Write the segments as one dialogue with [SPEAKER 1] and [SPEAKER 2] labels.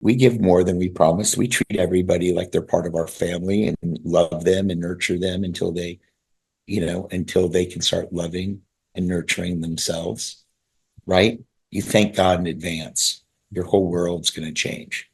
[SPEAKER 1] we give more than we promised. We treat everybody like they're part of our family and love them and nurture them until until they can start loving and nurturing themselves, right? You thank God in advance. Your whole world's going to change.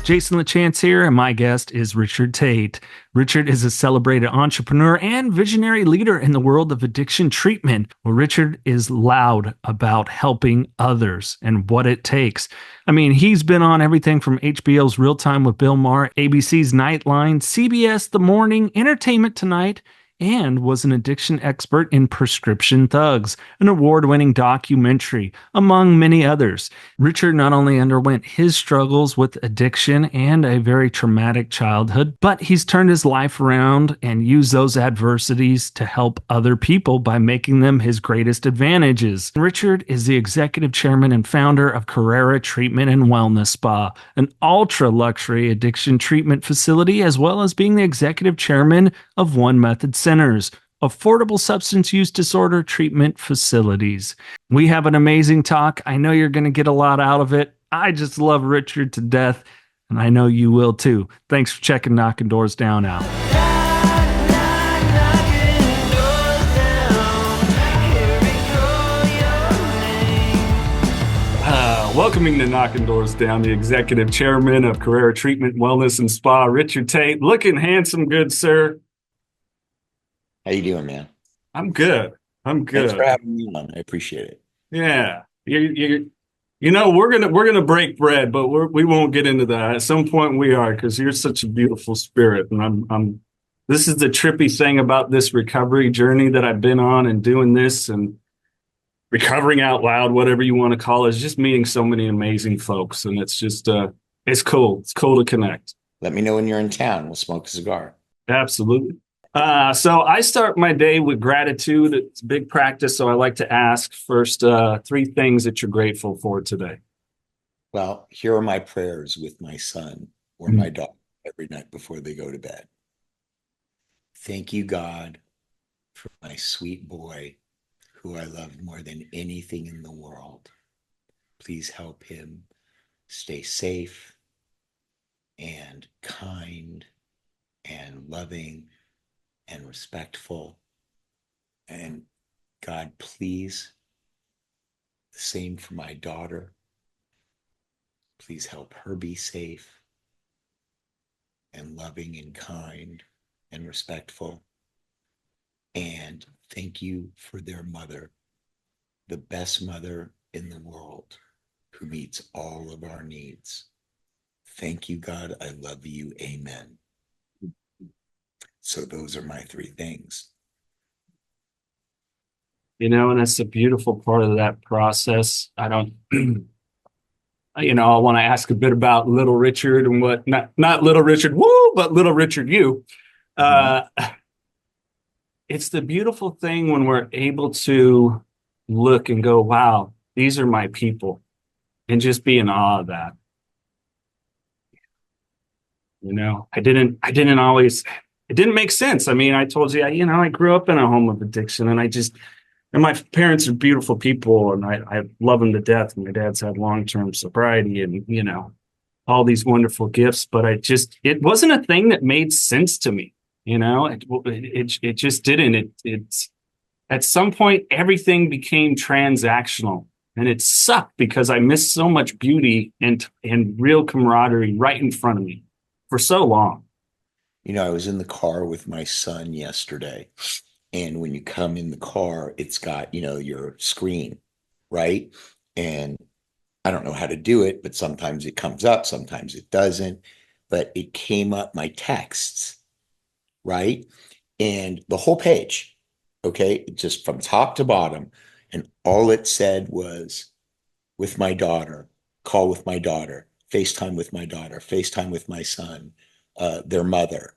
[SPEAKER 2] Jason LaChance here, and my guest is Richard Taite. Richard is a celebrated entrepreneur and visionary leader in the world of addiction treatment. Well, Richard is loud about helping others and what it takes. I mean, he's been on everything from HBO's Real Time with Bill Maher, ABC's Nightline, CBS The Morning, Entertainment Tonight, and was an addiction expert in Prescription Thugs, an award-winning documentary, among many others. Richard not only underwent his struggles with addiction and a very traumatic childhood, but he's turned his life around and used those adversities to help other people by making them his greatest advantages. Richard is the executive chairman and founder of Carrara Treatment and Wellness Spa, an ultra-luxury addiction treatment facility, as well as being the executive chairman of One Method Centers, affordable substance use disorder treatment facilities. We have an amazing talk. I know you're going to get a lot out of it. I just love Richard to death, and I know you will too. Thanks for checking Knockin' Doors Down out. Welcoming to Knockin' Doors Down, the executive chairman of Carrara Treatment, Wellness, and Spa, Richard Taite. Looking handsome, good sir.
[SPEAKER 1] How you doing, man?
[SPEAKER 2] I'm good.
[SPEAKER 1] Thanks for having me on. I appreciate it.
[SPEAKER 2] Yeah. We're gonna break bread, but we won't get into that. At some point we are, because you're such a beautiful spirit. And I'm this is the trippy thing about this recovery journey that I've been on, and doing this and recovering out loud, whatever you want to call it, is just meeting so many amazing folks. And it's just it's cool. It's cool to connect.
[SPEAKER 1] Let me know when you're in town. We'll smoke a cigar.
[SPEAKER 2] Absolutely. So I start my day with gratitude. It's a big practice, so I like to ask first 3 things that you're grateful for today.
[SPEAKER 1] Well, here are my prayers with my son or my daughter every night before they go to bed. Thank you, God, for my sweet boy who I love more than anything in the world. Please help him stay safe and kind and loving and respectful. And God, please, the same for my daughter. Please help her be safe and loving and kind and respectful. And thank you for their mother, the best mother in the world, who meets all of our needs. Thank you, God. I love you. Amen. So those are my 3 things.
[SPEAKER 2] And that's a beautiful part of that process. I don't, I want to ask a bit about little Richard and what, not little Richard, woo, but little Richard, you. It's the beautiful thing when we're able to look and go, wow, these are my people, and just be in awe of that. I didn't always, it didn't make sense. I mean, I told you, I grew up in a home of addiction, and my parents are beautiful people, and I love them to death. And my dad's had long-term sobriety and, all these wonderful gifts, but it wasn't a thing that made sense to me. It just didn't. It's at some point, everything became transactional, and it sucked because I missed so much beauty and real camaraderie right in front of me for so long.
[SPEAKER 1] I was in the car with my son yesterday, and when you come in the car, it's got, your screen, right? And I don't know how to do it, but sometimes it comes up, sometimes it doesn't. But it came up my texts, right? And the whole page, okay, just from top to bottom. And all it said was, with my daughter, call with my daughter, FaceTime with my daughter, FaceTime with my son, their mother,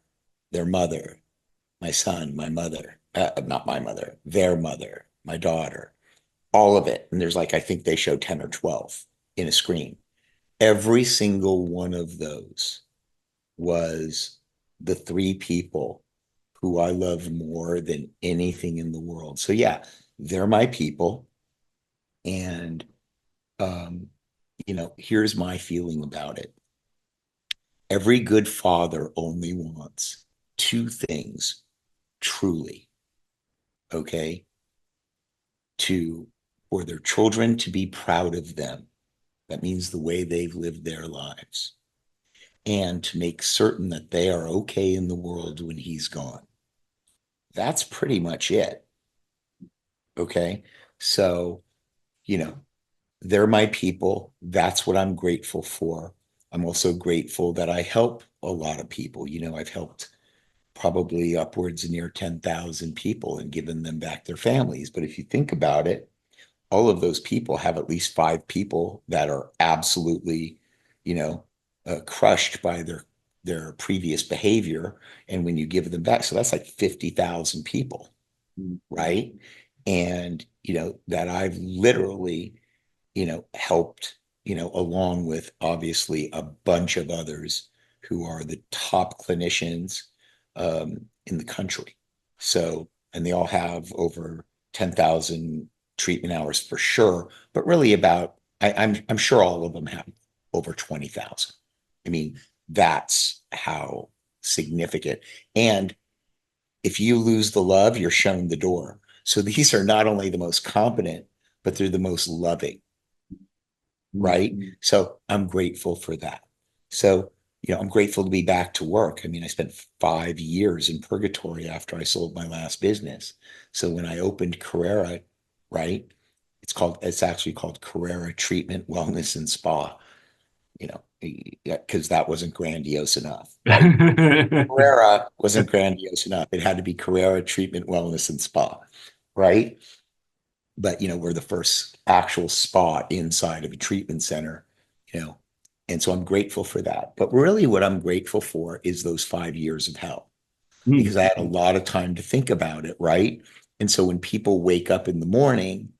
[SPEAKER 1] my son, my mother, not my mother, their mother, my daughter, all of it. And there's I think they show 10 or 12 in a screen. Every single one of those was the 3 people who I love more than anything in the world. So yeah, they're my people. And here's my feeling about it. Every good father only wants two things, truly, okay? For their children to be proud of them. That means the way they've lived their lives. And to make certain that they are okay in the world when he's gone. That's pretty much it. Okay. So, you know, they're my people. That's what I'm grateful for. I'm also grateful that I help a lot of people. I've helped probably upwards near 10,000 people and given them back their families. But if you think about it, all of those people have at least five people that are absolutely, crushed by their previous behavior. And when you give them back, so that's like 50,000 people, right? And, that I've literally, helped, along with obviously a bunch of others who are the top clinicians in the country. So, and they all have over 10,000 treatment hours for sure, but really I'm sure all of them have over 20,000. I mean, that's how significant. And if you lose the love, you're shown the door. So these are not only the most competent, but they're the most loving, right? So I'm grateful for that. So, I'm grateful to be back to work. I mean, I spent 5 years in purgatory after I sold my last business. So when I opened Carrara, right, it's actually called Carrara Treatment, Wellness and Spa, because that wasn't grandiose enough, right? Carrara wasn't grandiose enough. It had to be Carrara Treatment, Wellness and Spa, right? But we're the first actual spa inside of a treatment center, you know, and so I'm grateful for that. But really, what I'm grateful for is those 5 years of hell because I had a lot of time to think about it, right? And so when people wake up in the morning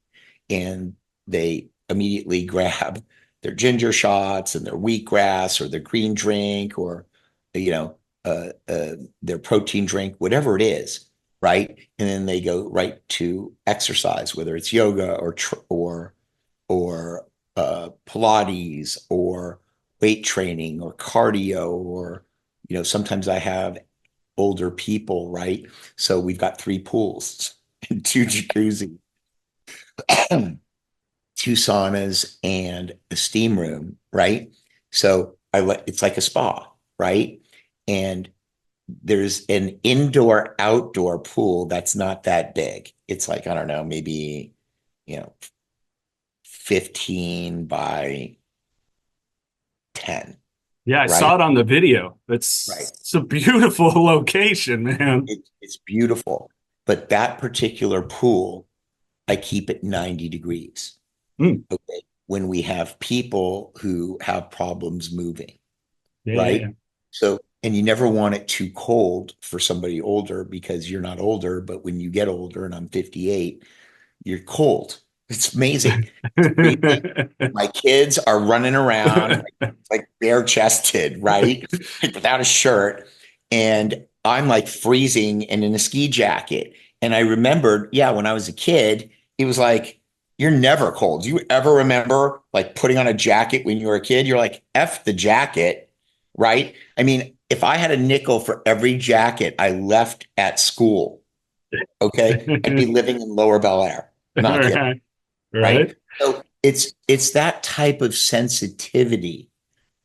[SPEAKER 1] and they immediately grab their ginger shots and their wheatgrass or their green drink or you know their protein drink, whatever it is, right? And then they go right to exercise, whether it's yoga or Pilates or weight training or cardio or sometimes I have older people, right? So we've got three pools and two jacuzzi, two saunas, and a steam room, right? So it's like a spa, right? And there's an indoor outdoor pool that's not that big. It's like, I don't know, maybe, you know, 15 by 10,
[SPEAKER 3] Yeah, I
[SPEAKER 1] right?
[SPEAKER 3] saw it on the video.
[SPEAKER 1] Right.
[SPEAKER 3] It's a beautiful location, man.
[SPEAKER 1] It's beautiful. But that particular pool, I keep at 90 degrees.
[SPEAKER 3] Mm.
[SPEAKER 1] Okay. When we have people who have problems moving,
[SPEAKER 3] Yeah, yeah,
[SPEAKER 1] right?
[SPEAKER 3] yeah.
[SPEAKER 1] So, and you never want it too cold for somebody older because you're not older, but when you get older, and I'm 58, you're cold. It's amazing. It's freezing. My kids are running around like bare chested, right? Without a shirt. And I'm like freezing and in a ski jacket. And I remembered, yeah, when I was a kid, it was like, you're never cold. Do you ever remember like putting on a jacket when you were a kid? You're like, F the jacket, right? I mean, if I had a nickel for every jacket I left at school, okay, I'd be living in Lower Bel Air. Not kidding,
[SPEAKER 3] Right.
[SPEAKER 1] right?
[SPEAKER 3] Right.
[SPEAKER 1] So it's that type of sensitivity,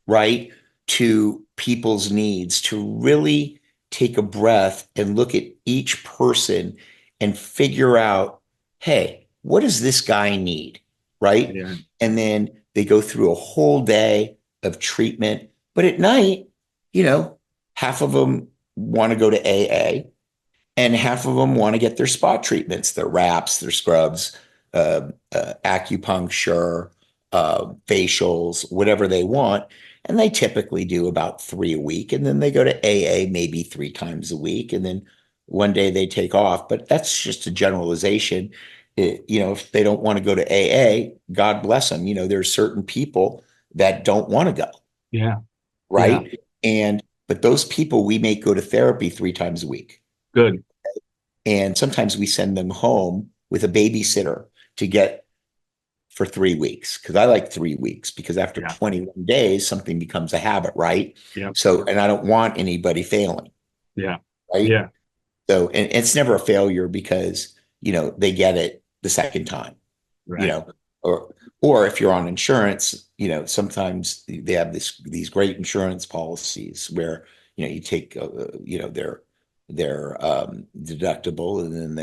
[SPEAKER 1] right, to people's needs to really take a breath and look at each person and figure out, hey, what does this guy need, right?
[SPEAKER 3] Yeah.
[SPEAKER 1] And then they go through a whole day of treatment, but at night, you know, half of them want to go to AA and half of them want to get their spot treatments, their wraps, their scrubs, acupuncture, facials, whatever they want. And they typically do about 3 a week. And then they go to AA maybe 3 times a week. And then one day they take off. But that's just a generalization. If they don't want to go to AA, God bless them. There's certain people that don't want to go,
[SPEAKER 3] Yeah. Yeah.
[SPEAKER 1] right? But those people we make go to therapy 3 times a week.
[SPEAKER 3] Good.
[SPEAKER 1] And sometimes we send them home with a babysitter to get for 3 weeks, because I like 3 weeks, because after
[SPEAKER 3] Yeah.
[SPEAKER 1] 21 days, something becomes a habit, right?
[SPEAKER 3] Yeah.
[SPEAKER 1] So, and I don't want anybody failing,
[SPEAKER 3] Yeah.
[SPEAKER 1] right?
[SPEAKER 3] Yeah.
[SPEAKER 1] So, and it's never a failure because, they get it the second time,
[SPEAKER 3] Right.
[SPEAKER 1] or if you're on insurance, sometimes they have these great insurance policies where, you take, their deductible, and then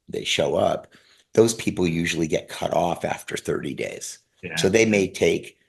[SPEAKER 1] they show up. Those people usually get cut off after 30 days.
[SPEAKER 3] Yeah.
[SPEAKER 1] So they may take,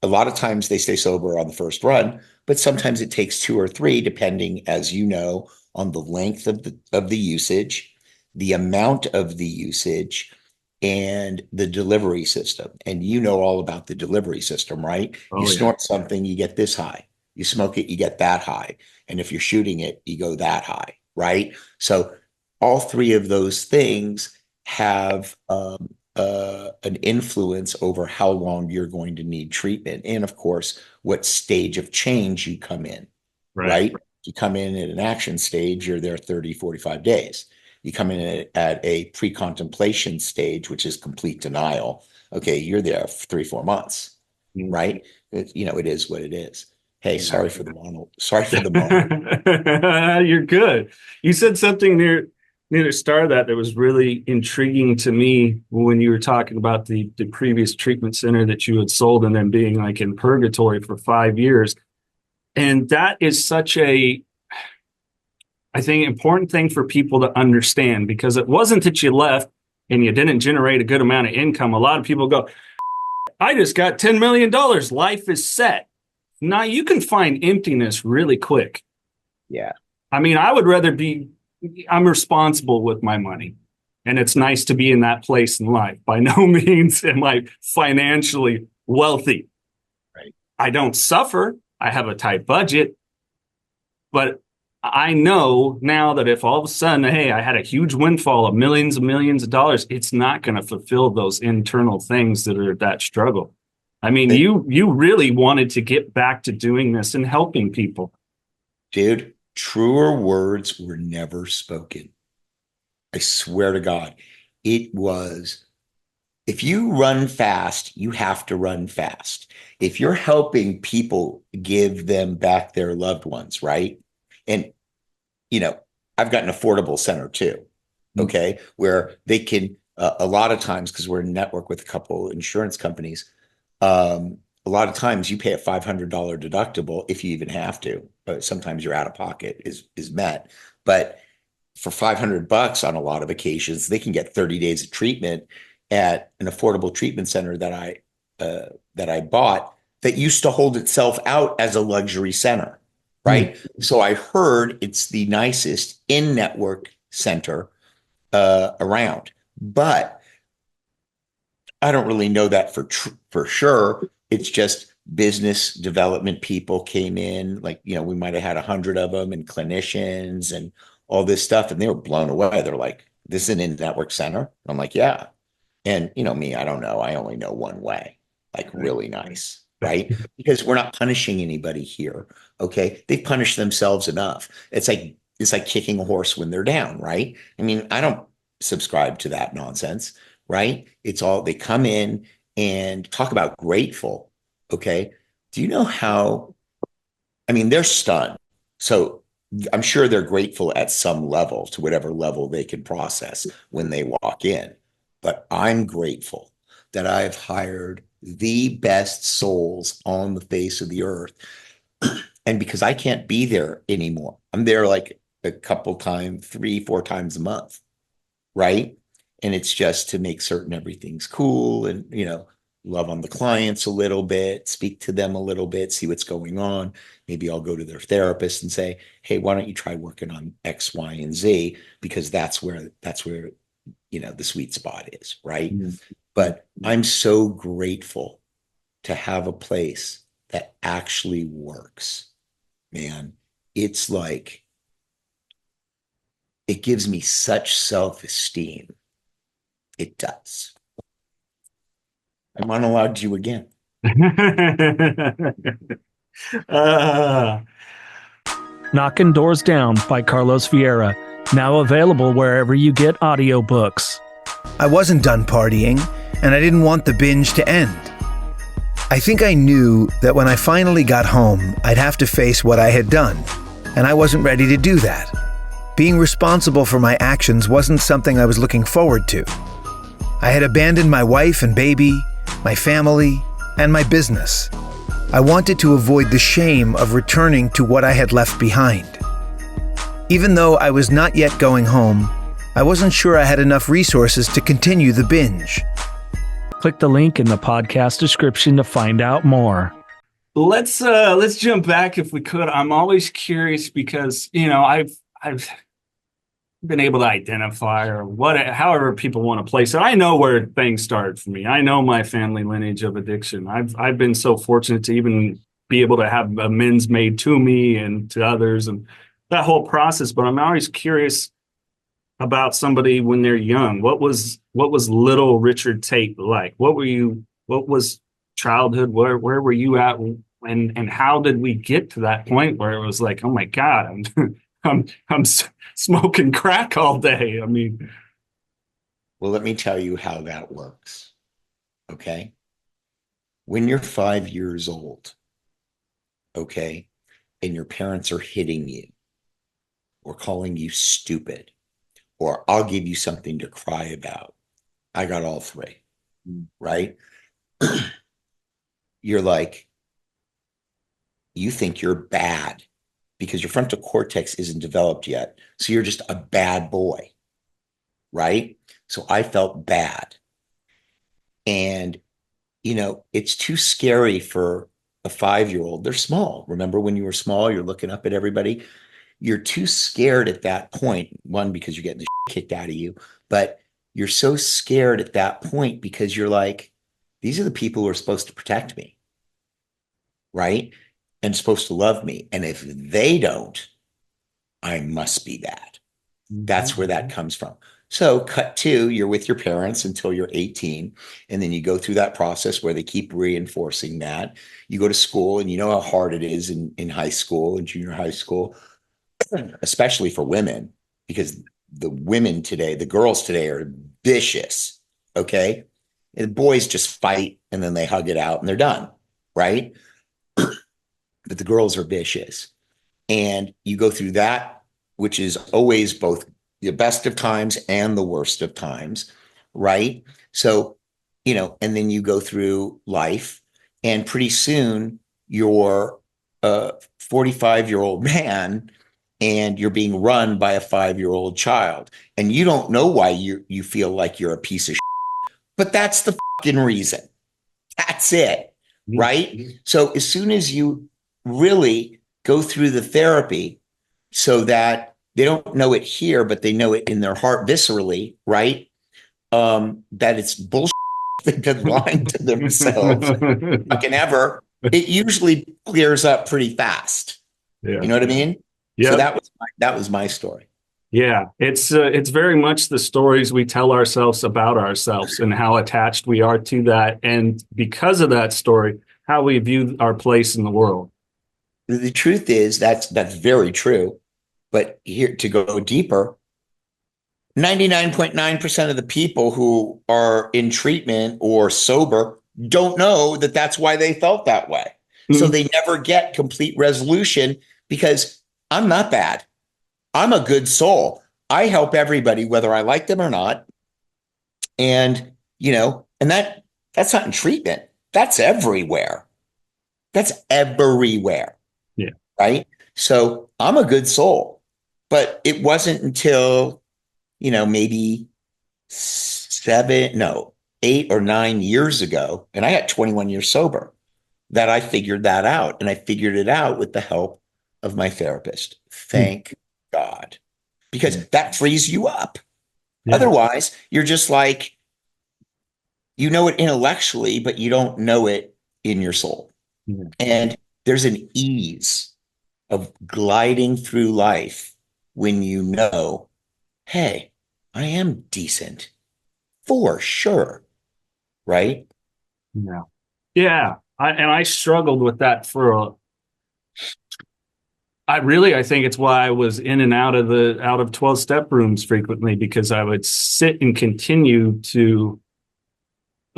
[SPEAKER 1] a lot of times they stay sober on the first run, but sometimes it takes 2 or 3, depending, as you know, on the length of the usage, the amount of the usage, and the delivery system. And you know all about the delivery system, right?
[SPEAKER 3] Oh,
[SPEAKER 1] You
[SPEAKER 3] yeah.
[SPEAKER 1] snort something, you get this high. You smoke it, you get that high. And if you're shooting it, you go that high, right? So all 3 of those things have an influence over how long you're going to need treatment. And of course, what stage of change you come in, right? You come in at an action stage, you're there 30, 45 days. You come in at a pre-contemplation stage, which is complete denial. Okay, you're there for 3, 4 months, right? It is what it is. Hey, sorry for the mono. Sorry for the mono.
[SPEAKER 3] You're good. You said something near the start of that was really intriguing to me when you were talking about the previous treatment center that you had sold and then being like in purgatory for 5 years. And that is such a, I think, important thing for people to understand, because it wasn't that you left and you didn't generate a good amount of income. A lot of people go, I just got $10 million. Life is set. Now you can find emptiness really quick.
[SPEAKER 1] Yeah.
[SPEAKER 3] I mean, I would rather I'm responsible with my money. And it's nice to be in that place in life. By no means am I financially wealthy.
[SPEAKER 1] Right.
[SPEAKER 3] I don't suffer. I have a tight budget. But I know now that if all of a sudden, hey, I had a huge windfall of millions and millions of dollars, it's not going to fulfill those internal things that are that struggle. I mean, you really wanted to get back to doing this and helping people.
[SPEAKER 1] Dude, truer words were never spoken. I swear to God. It was, if you run fast, you have to run fast. If you're helping people give them back their loved ones, right? And, I've got an affordable center too, okay, where they can, a lot of times, because we're in network with a couple insurance companies, a lot of times you pay a $500 deductible if you even have to. But sometimes your out of pocket is met. But for $500 on a lot of occasions, they can get 30 days of treatment at an affordable treatment center that I bought that used to hold itself out as a luxury center, right? So I heard it's the nicest in-network center around, but I don't really know that for sure. It's just business development people came in, like, we might have had 100 of them, and clinicians and all this stuff, and they were blown away. They're like, this is an in-network center? I'm like, yeah. And me, I don't know. I only know one way, like really nice, right? Because we're not punishing anybody here, okay? They've punished themselves enough. It's like kicking a horse when they're down, right? I mean, I don't subscribe to that nonsense, right? It's all, they come in and talk about grateful, okay? Do you know how, they're stunned. So I'm sure they're grateful at some level, to whatever level they can process when they walk in. But I'm grateful that I've hired the best souls on the face of the earth. And because I can't be there anymore, I'm there like a couple times, 3, 4 times a month, right? And it's just to make certain everything's cool and, love on the clients a little bit, speak to them a little bit, see what's going on. Maybe I'll go to their therapist and say, hey, why don't you try working on X, Y, and Z? Because that's where the sweet spot is, right? But I'm so grateful to have a place that actually works, man. It's like, it gives me such self-esteem. It does. I monologued you again.
[SPEAKER 2] Knockin' Doors Down by Carlos Vieira. Now available wherever you get audiobooks.
[SPEAKER 4] I wasn't done partying, and I didn't want the binge to end. I think I knew that when I finally got home, I'd have to face what I had done, and I wasn't ready to do that. Being responsible for my actions wasn't something I was looking forward to. I had abandoned my wife and baby, my family, and my business. I wanted to avoid the shame of returning to what I had left behind. Even though I was not yet going home, I wasn't sure I had enough resources to continue the binge.
[SPEAKER 2] Click the link in the podcast description to find out more.
[SPEAKER 3] Let's jump back if we could. I'm always curious because, I've been able to identify or however people want to place it. I know where things started for me. I know my family lineage of addiction. I've been so fortunate to even be able to have amends made to me and to others and that whole process. But I'm always curious about somebody when they're young. What was little Richard Taite like? What was childhood? Where were you at? And how did we get to that point where it was like, oh my God, I'm smoking crack all day? I mean,
[SPEAKER 1] well, let me tell you how that works. Okay. When you're 5 years old, okay, and your parents are hitting you or calling you stupid, or I'll give you something to cry about. I got all three, right? You're like, you think you're bad because your frontal cortex isn't developed yet. So you're just a bad boy, right? So I felt bad. And, it's too scary for a 5-year-old. They're small. Remember when you were small, you're looking up at everybody. You're too scared at that point. One, because you're getting the shit kicked out of you, but you're so scared at that point because you're like, these are the people who are supposed to protect me, right? And supposed to love me. And if they don't, I must be bad. That's where that comes from. So cut to, you're with your parents until you're 18. And then you go through that process where they keep reinforcing that. You go to school and you know how hard it is in high school and junior high school, especially for women, because the women today, the girls today are vicious. Okay. And boys just fight and then they hug it out and they're done. Right. But the girls are vicious. And you go through that, which is always both the best of times and the worst of times. Right. So, and then you go through life and pretty soon you're a 45-year-old man and you're being run by a 5-year-old child. And you don't know why you feel like you're a piece of shit, but that's the fucking reason. That's it. Right. So as soon as you really go through the therapy so that they don't know it here, but they know it in their heart viscerally, right? That it's bullshit. They've been lying to themselves fucking ever. It usually clears up pretty fast.
[SPEAKER 3] Yeah.
[SPEAKER 1] You know what I mean?
[SPEAKER 3] Yeah.
[SPEAKER 1] So that was my story.
[SPEAKER 3] Yeah, it's very much the stories we tell ourselves about ourselves and how attached we are to that. And because of that story, how we view our place in the world.
[SPEAKER 1] The truth is that's very true. But here, to go deeper, 99.9% of the people who are in treatment or sober don't know that that's why they felt that way. So they never get complete resolution because I'm not bad. I'm a good soul. I help everybody, whether I like them or not. And, and that's not in treatment. That's everywhere. That's everywhere.
[SPEAKER 3] Yeah.
[SPEAKER 1] Right. So I'm a good soul, but it wasn't until, maybe 8 or 9 years ago, and I got 21 years sober, that I figured that out. And I figured it out with the help of my therapist. Thank God, because that frees you up. Yeah. Otherwise, you're just like, it intellectually, but you don't know it in your soul. Yeah. And there's an ease of gliding through life when you know, hey, I am decent for sure. Right?
[SPEAKER 3] Yeah. Yeah. I struggled with that I think it's why I was in and out of 12-step rooms frequently, because I would sit and continue to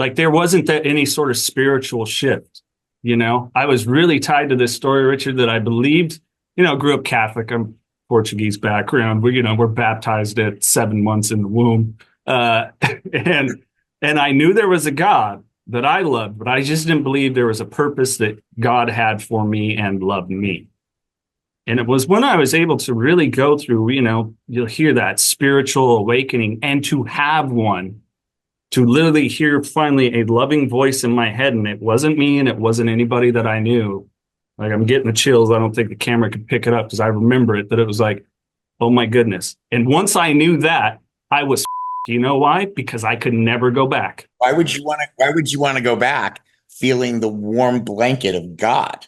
[SPEAKER 3] Like there wasn't that any sort of spiritual shift. I was really tied to this story, Richard, that I believed, grew up Catholic. I'm Portuguese background. We're baptized at 7 months in the womb. And I knew there was a God that I loved, but I just didn't believe there was a purpose that God had for me and loved me. And it was when I was able to really go through, you'll hear that spiritual awakening, and to have one, to literally hear finally a loving voice in my head. And it wasn't me and it wasn't anybody that I knew. Like, I'm getting the chills. I don't think the camera could pick it up because I remember it, that it was like, oh my goodness. And once I knew that, I was, you know why? Because I could never go back.
[SPEAKER 1] Why would you want to go back feeling the warm blanket of God?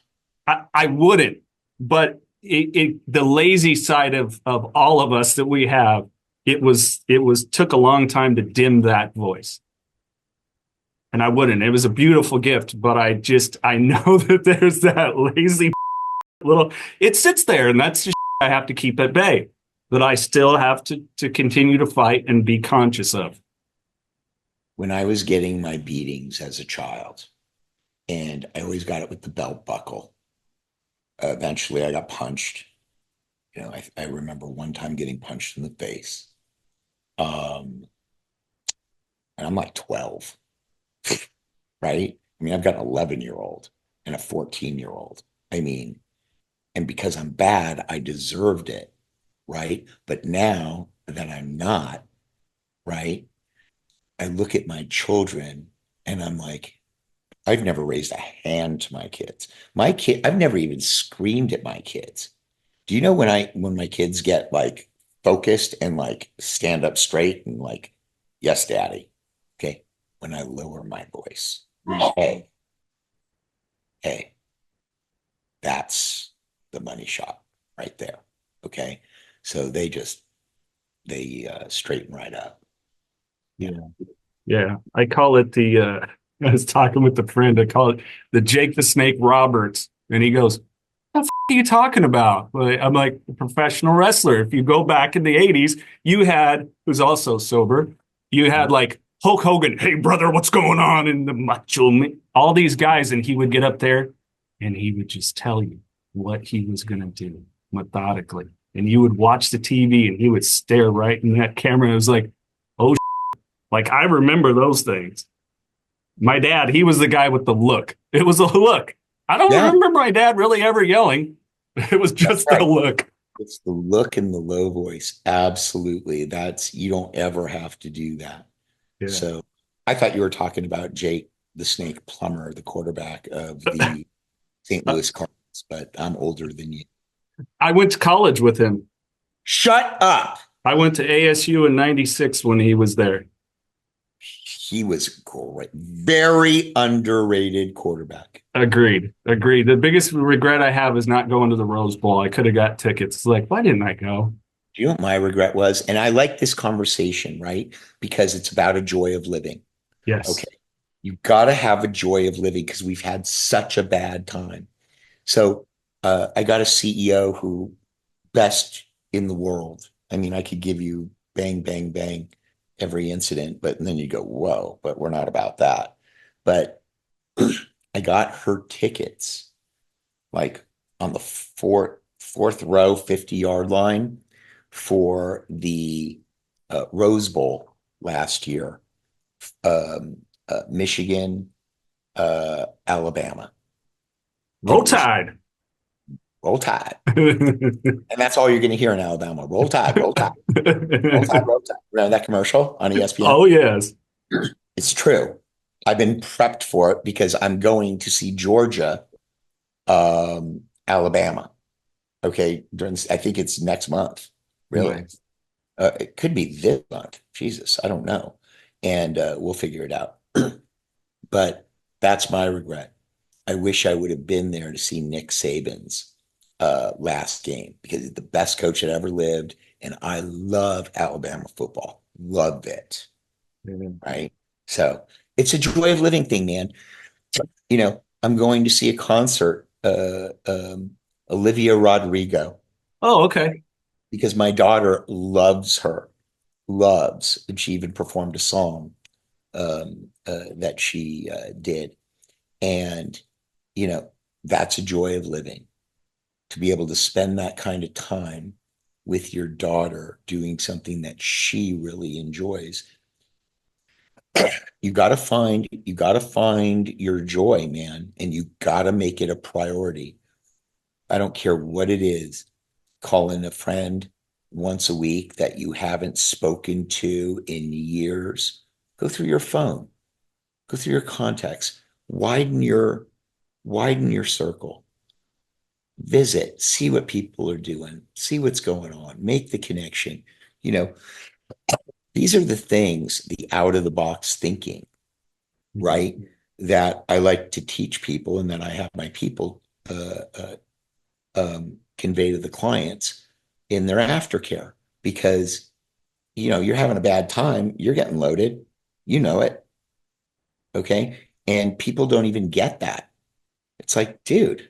[SPEAKER 3] I wouldn't, but the lazy side of all of us that we have, it took a long time to dim that voice. And I wouldn't. It was a beautiful gift, but I know that there's that lazy little, it sits there, and that's just I have to keep at bay, that I still have to continue to fight and be conscious of.
[SPEAKER 1] When I was getting my beatings as a child, and I always got it with the belt buckle, eventually I got punched. I remember one time getting punched in the face. And I'm like 12, right? I mean, I've got an 11-year-old and a 14-year-old. I mean, and because I'm bad, I deserved it, right? But now that I'm not, right, I look at my children and I'm like, I've never raised a hand to my kids. I've never even screamed at my kids. Do you know when my kids get like focused and like stand up straight and like, yes, daddy. Okay. When I lower my voice, hey, that's the money shot right there. Okay. So they straighten right up.
[SPEAKER 3] Yeah. I call it I was talking with a friend, I call it the Jake the Snake Roberts. And he goes, what the are you talking about? I'm like, a professional wrestler. If you go back in the 80s, you had, who's also sober, you had like Hulk Hogan, hey brother, what's going on? And the Macho Man, all these guys. And he would get up there and he would just tell you what he was going to do methodically. And you would watch the TV and he would stare right in that camera. It was like, oh, like I remember those things. My dad, he was the guy with the look. It was a look. I don't remember my dad really ever yelling. It was just the look.
[SPEAKER 1] It's the look and the low voice. Absolutely. You don't ever have to do that. Yeah. So I thought you were talking about Jake the Snake Plummer, the quarterback of the St. Louis Cardinals, but I'm older than you.
[SPEAKER 3] I went to college with him.
[SPEAKER 1] Shut up.
[SPEAKER 3] I went to ASU in 96 when he was there.
[SPEAKER 1] He was great. Very underrated quarterback.
[SPEAKER 3] Agreed. The biggest regret I have is not going to the Rose Bowl. I could have got tickets. It's like, why didn't I go?
[SPEAKER 1] Do you know what my regret was? And I like this conversation, right? Because it's about a joy of living.
[SPEAKER 3] Yes.
[SPEAKER 1] Okay. You've got to have a joy of living because we've had such a bad time. So I got a CEO who best in the world. I mean, I could give you bang, bang, bang every incident, but then you go, whoa, but we're not about that. But I got her tickets like on the fourth row, 50-yard line for the Rose Bowl last year, Michigan, Alabama.
[SPEAKER 3] Roll Tide.
[SPEAKER 1] Roll Tide. And that's all you're going to hear in Alabama. Roll Tide, roll Tide. Roll Tide, roll Tide. Remember that commercial on ESPN?
[SPEAKER 3] Oh, yes.
[SPEAKER 1] It's true. I've been prepped for it because I'm going to see Georgia, Alabama. Okay. I think it's next month. Really?
[SPEAKER 3] Nice.
[SPEAKER 1] It could be this month. Jesus, I don't know. And we'll figure it out. But that's my regret. I wish I would have been there to see Nick Saban's last game because he's the best coach that ever lived. And I love Alabama football. Love it.
[SPEAKER 3] Mm-hmm.
[SPEAKER 1] Right. So it's a joy of living thing, man. I'm going to see a concert, Olivia Rodrigo.
[SPEAKER 3] Oh, okay.
[SPEAKER 1] Because my daughter loves her, and she even performed a song that she did. And, that's a joy of living, to be able to spend that kind of time with your daughter doing something that she really enjoys. You got to find your joy, man, and you got to make it a priority. I don't care what it is. Call in a friend once a week that you haven't spoken to in years. Go through your phone, go through your contacts, widen your circle, visit, see what people are doing, see what's going on, make the connection. These are the things, the out of the box thinking, right? That I like to teach people, and that I have my people convey to the clients in their aftercare, because you're having a bad time, you're getting loaded, it, okay? And people don't even get that. It's like, dude,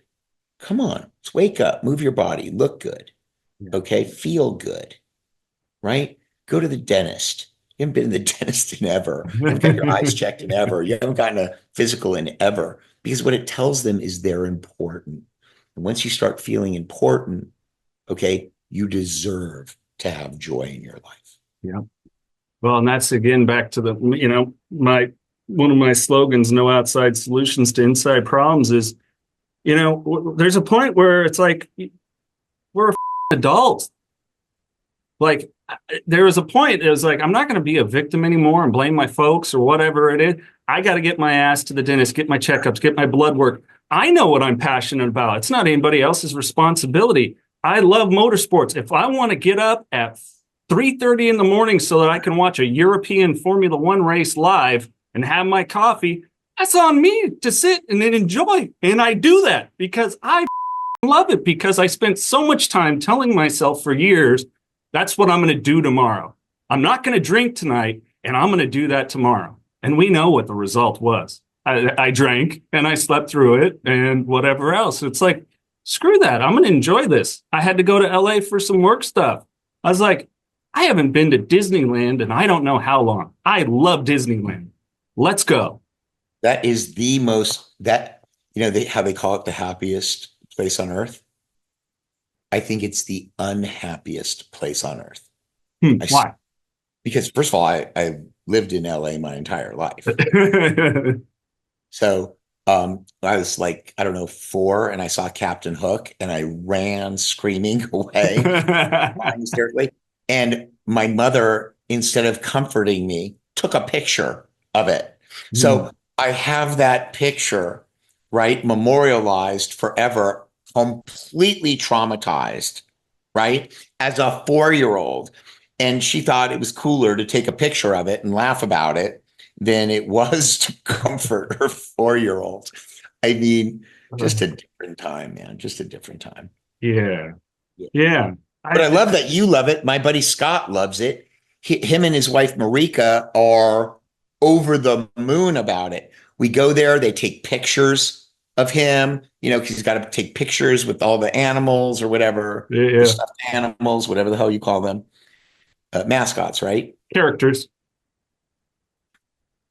[SPEAKER 1] come on, let's wake up, move your body, look good, okay? Feel good, right? Go to the dentist. You haven't been to the dentist in ever. You haven't got your eyes checked in ever. You haven't gotten a physical in ever, because what it tells them is they're important. And once you start feeling important, okay, you deserve to have joy in your life.
[SPEAKER 3] Yeah. Well, and that's again back to the, one of my slogans, no outside solutions to inside problems, is, there's a point where it's like, we're adults. Like, there was a point, it was like, I'm not going to be a victim anymore and blame my folks or whatever it is. I got to get my ass to the dentist, get my checkups, get my blood work. I know what I'm passionate about. It's not anybody else's responsibility. I love motorsports. If I want to get up at 3:30 in the morning so that I can watch a European Formula One race live and have my coffee, that's on me to sit and then enjoy. And I do that because I love it, because I spent so much time telling myself for years, that's what I'm going to do tomorrow. I'm not going to drink tonight, and I'm going to do that tomorrow. And we know what the result was. I drank and I slept through it and whatever else. It's like, screw that. I'm going to enjoy this. I had to go to LA for some work stuff. I was like, I haven't been to Disneyland and I don't know how long. I love Disneyland. Let's go.
[SPEAKER 1] That is the most, how they call it the happiest place on earth. I think it's the unhappiest place on earth.
[SPEAKER 3] Why?
[SPEAKER 1] Because first of all, I lived in LA my entire life. So I was like, I don't know, 4, and I saw Captain Hook and I ran screaming away, hysterically. And my mother, instead of comforting me, took a picture of it. So I have that picture, right, memorialized forever, completely traumatized, right, as a 4-year-old. And she thought it was cooler to take a picture of it and laugh about it than it was to comfort her 4-year-old. I mean, just a different time, man. Just a different time.
[SPEAKER 3] Yeah.
[SPEAKER 1] But I love that you love it. My buddy Scott loves it. Him and his wife Marika are over the moon about it. We go there, they take pictures of him, because he's got to take pictures with all the animals or whatever, the stuffed animals, whatever the hell you call them. Mascots, right?
[SPEAKER 3] Characters.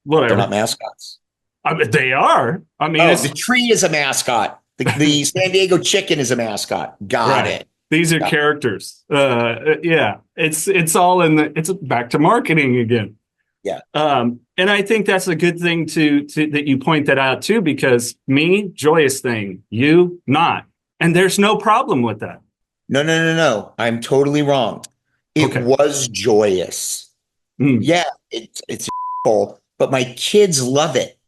[SPEAKER 3] Whatever.
[SPEAKER 1] They're not mascots.
[SPEAKER 3] I mean, they are. I mean,
[SPEAKER 1] the tree is a mascot. The San Diego chicken is a mascot. Got it.
[SPEAKER 3] These are characters. It's all it's back to marketing again.
[SPEAKER 1] Yeah.
[SPEAKER 3] And I think that's a good thing to that you point that out too, because me, joyous thing, you not. And there's no problem with that.
[SPEAKER 1] No. I'm totally wrong. It was joyous. Yeah, it's cool, but my kids love it.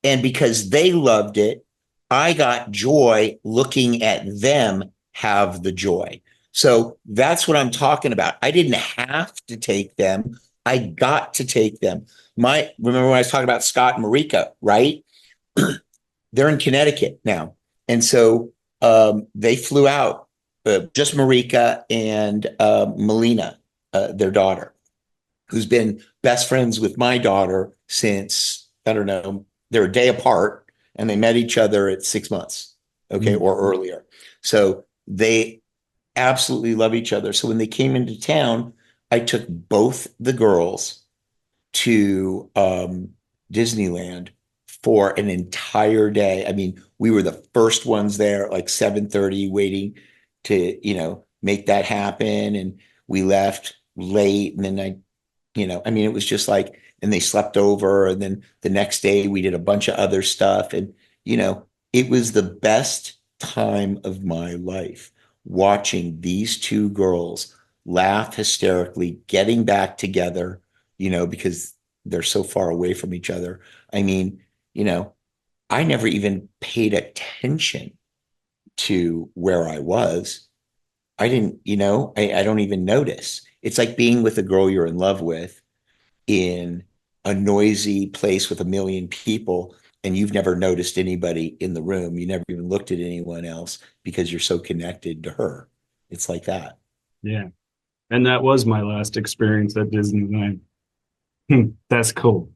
[SPEAKER 1] And because they loved it, I got joy looking at them have the joy. So that's what I'm talking about. I didn't have to take them. I got to take them. Remember when I was talking about Scott and Marika, right? They're in Connecticut now. And so they flew out, just Marika and Melina, their daughter, who's been best friends with my daughter since, I don't know, they're a day apart, and they met each other at 6 months, or earlier. So they absolutely love each other. So when they came into town, I took both the girls to Disneyland for an entire day. I mean, we were the first ones there, like 7:30, waiting to, make that happen. And we left late. And then I mean, it was just like, and they slept over. And then the next day we did a bunch of other stuff. And, it was the best time of my life watching these two girls laugh hysterically, getting back together, because they're so far away from each other. I mean, I never even paid attention to where I was. I didn't, I don't even notice. It's like being with a girl you're in love with in a noisy place with a million people, and you've never noticed anybody in the room. You never even looked at anyone else because you're so connected to her. It's like that.
[SPEAKER 3] Yeah. And that was my last experience at Disneyland. That's cool.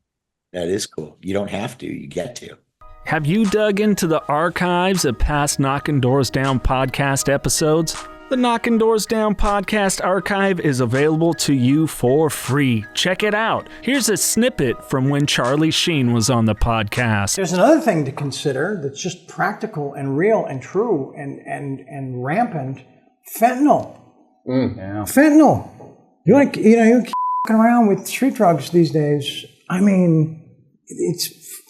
[SPEAKER 1] That is cool. You don't have to, you get to.
[SPEAKER 2] Have you dug into the archives of past Knockin' Doorz Down podcast episodes? The Knockin' Doorz Down podcast archive is available to you for free. Check it out. Here's a snippet from when Charlie Sheen was on the podcast.
[SPEAKER 5] There's another thing to consider that's just practical and real and true and rampant. Fentanyl.
[SPEAKER 6] Yeah.
[SPEAKER 5] Fentanyl. You keep around with street drugs these days. I mean,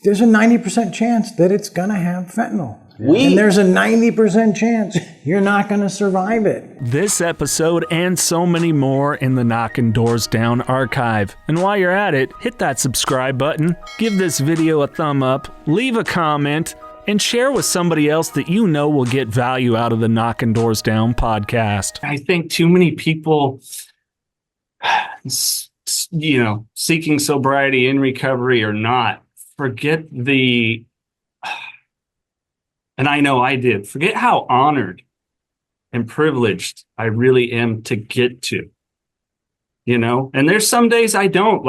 [SPEAKER 5] there's a 90% chance that it's going to have fentanyl. And there's a 90% chance you're not going to survive it.
[SPEAKER 2] This episode and so many more in the Knockin' Doorz Down archive. And while you're at it, hit that subscribe button, give this video a thumb up, leave a comment, and share with somebody else that you know will get value out of the Knockin' Doorz Down podcast.
[SPEAKER 3] I think too many people, seeking sobriety in recovery or not, forget and I know I did, forget how honored and privileged I really am to get to, and there's some days I don't,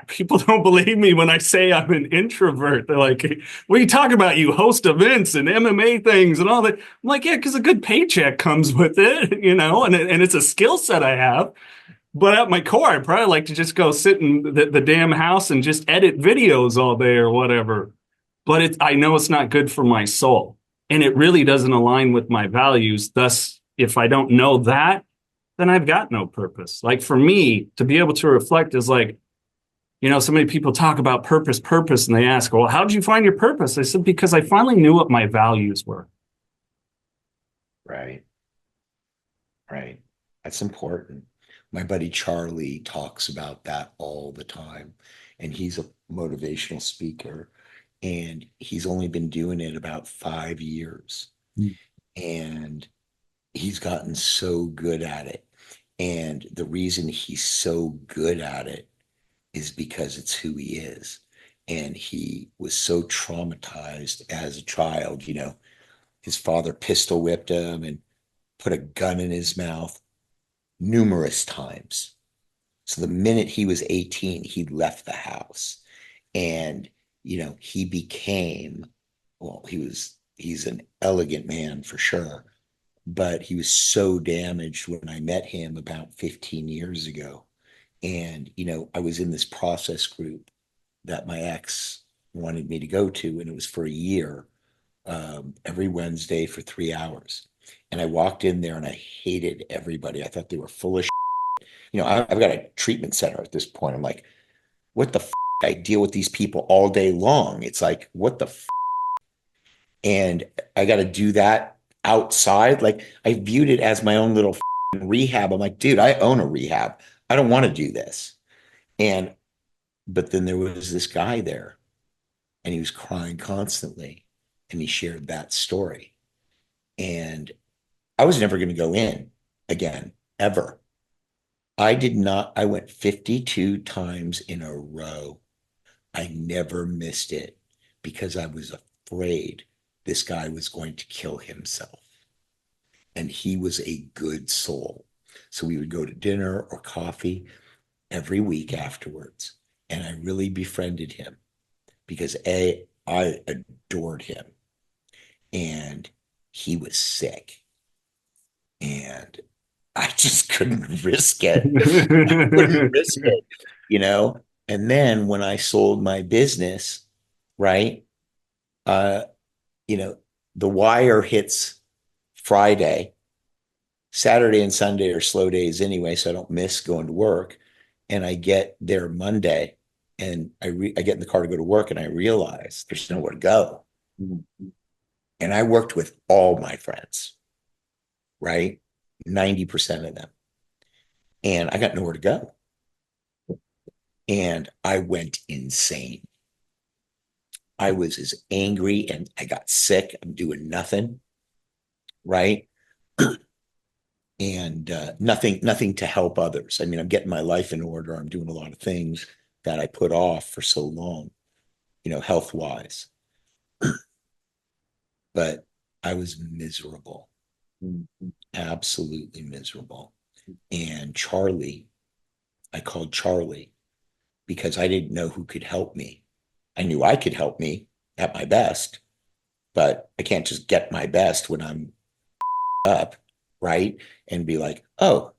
[SPEAKER 3] people don't believe me when I say I'm an introvert. They're like, what are you talking about? You host events and MMA things and all that. I'm like, yeah, because a good paycheck comes with it, and it's a skill set I have. But at my core, I'd probably like to just go sit in the damn house and just edit videos all day or whatever. But I know it's not good for my soul. And it really doesn't align with my values. Thus, if I don't know that, then I've got no purpose. Like for me, to be able to reflect is like, so many people talk about purpose, and they ask, well, how did you find your purpose? I said, because I finally knew what my values were.
[SPEAKER 1] Right. That's important. My buddy Charlie talks about that all the time. And he's a motivational speaker. And he's only been doing it about 5 years. And he's gotten so good at it. And the reason he's so good at it is because it's who he is. And he was so traumatized as a child. His father pistol whipped him and put a gun in his mouth numerous times. So the minute he was 18, he left the house. And he became, he's an elegant man for sure, but he was so damaged when I met him about 15 years ago. And, I was in this process group that my ex wanted me to go to, and it was for a year, every Wednesday for 3 hours. And I walked in there and I hated everybody. I thought they were full of shit. I've got a treatment center at this point. I'm like, what the I deal with these people all day long. It's like, what the and I got to do that outside. Like I viewed it as my own little rehab. I'm like, dude, I own a rehab. I don't want to do this. But then there was this guy there and he was crying constantly and he shared that story. And I was never going to go in again, ever. I went 52 times in a row. I never missed it because I was afraid this guy was going to kill himself. And he was a good soul. So we would go to dinner or coffee every week afterwards. And I really befriended him because I adored him. And he was sick. And I just couldn't risk it. I couldn't risk it, And then when I sold my business, right, you know, the wire hits Friday. Saturday and Sunday are slow days anyway, so I don't miss going to work. And I get there Monday, and I get in the car to go to work, and I realize there's nowhere to go. And I worked with all my friends, right? 90% of them. And I got nowhere to go. And I went insane. I was as angry, and I got sick. I'm doing nothing, right? And nothing to help others. I mean, I'm getting my life in order. I'm doing a lot of things that I put off for so long, you know, health-wise. But I was miserable, absolutely miserable. And I called Charlie because I didn't know who could help me. I knew I could help me at my best, but I can't just get my best when I'm up, right? And be like, oh,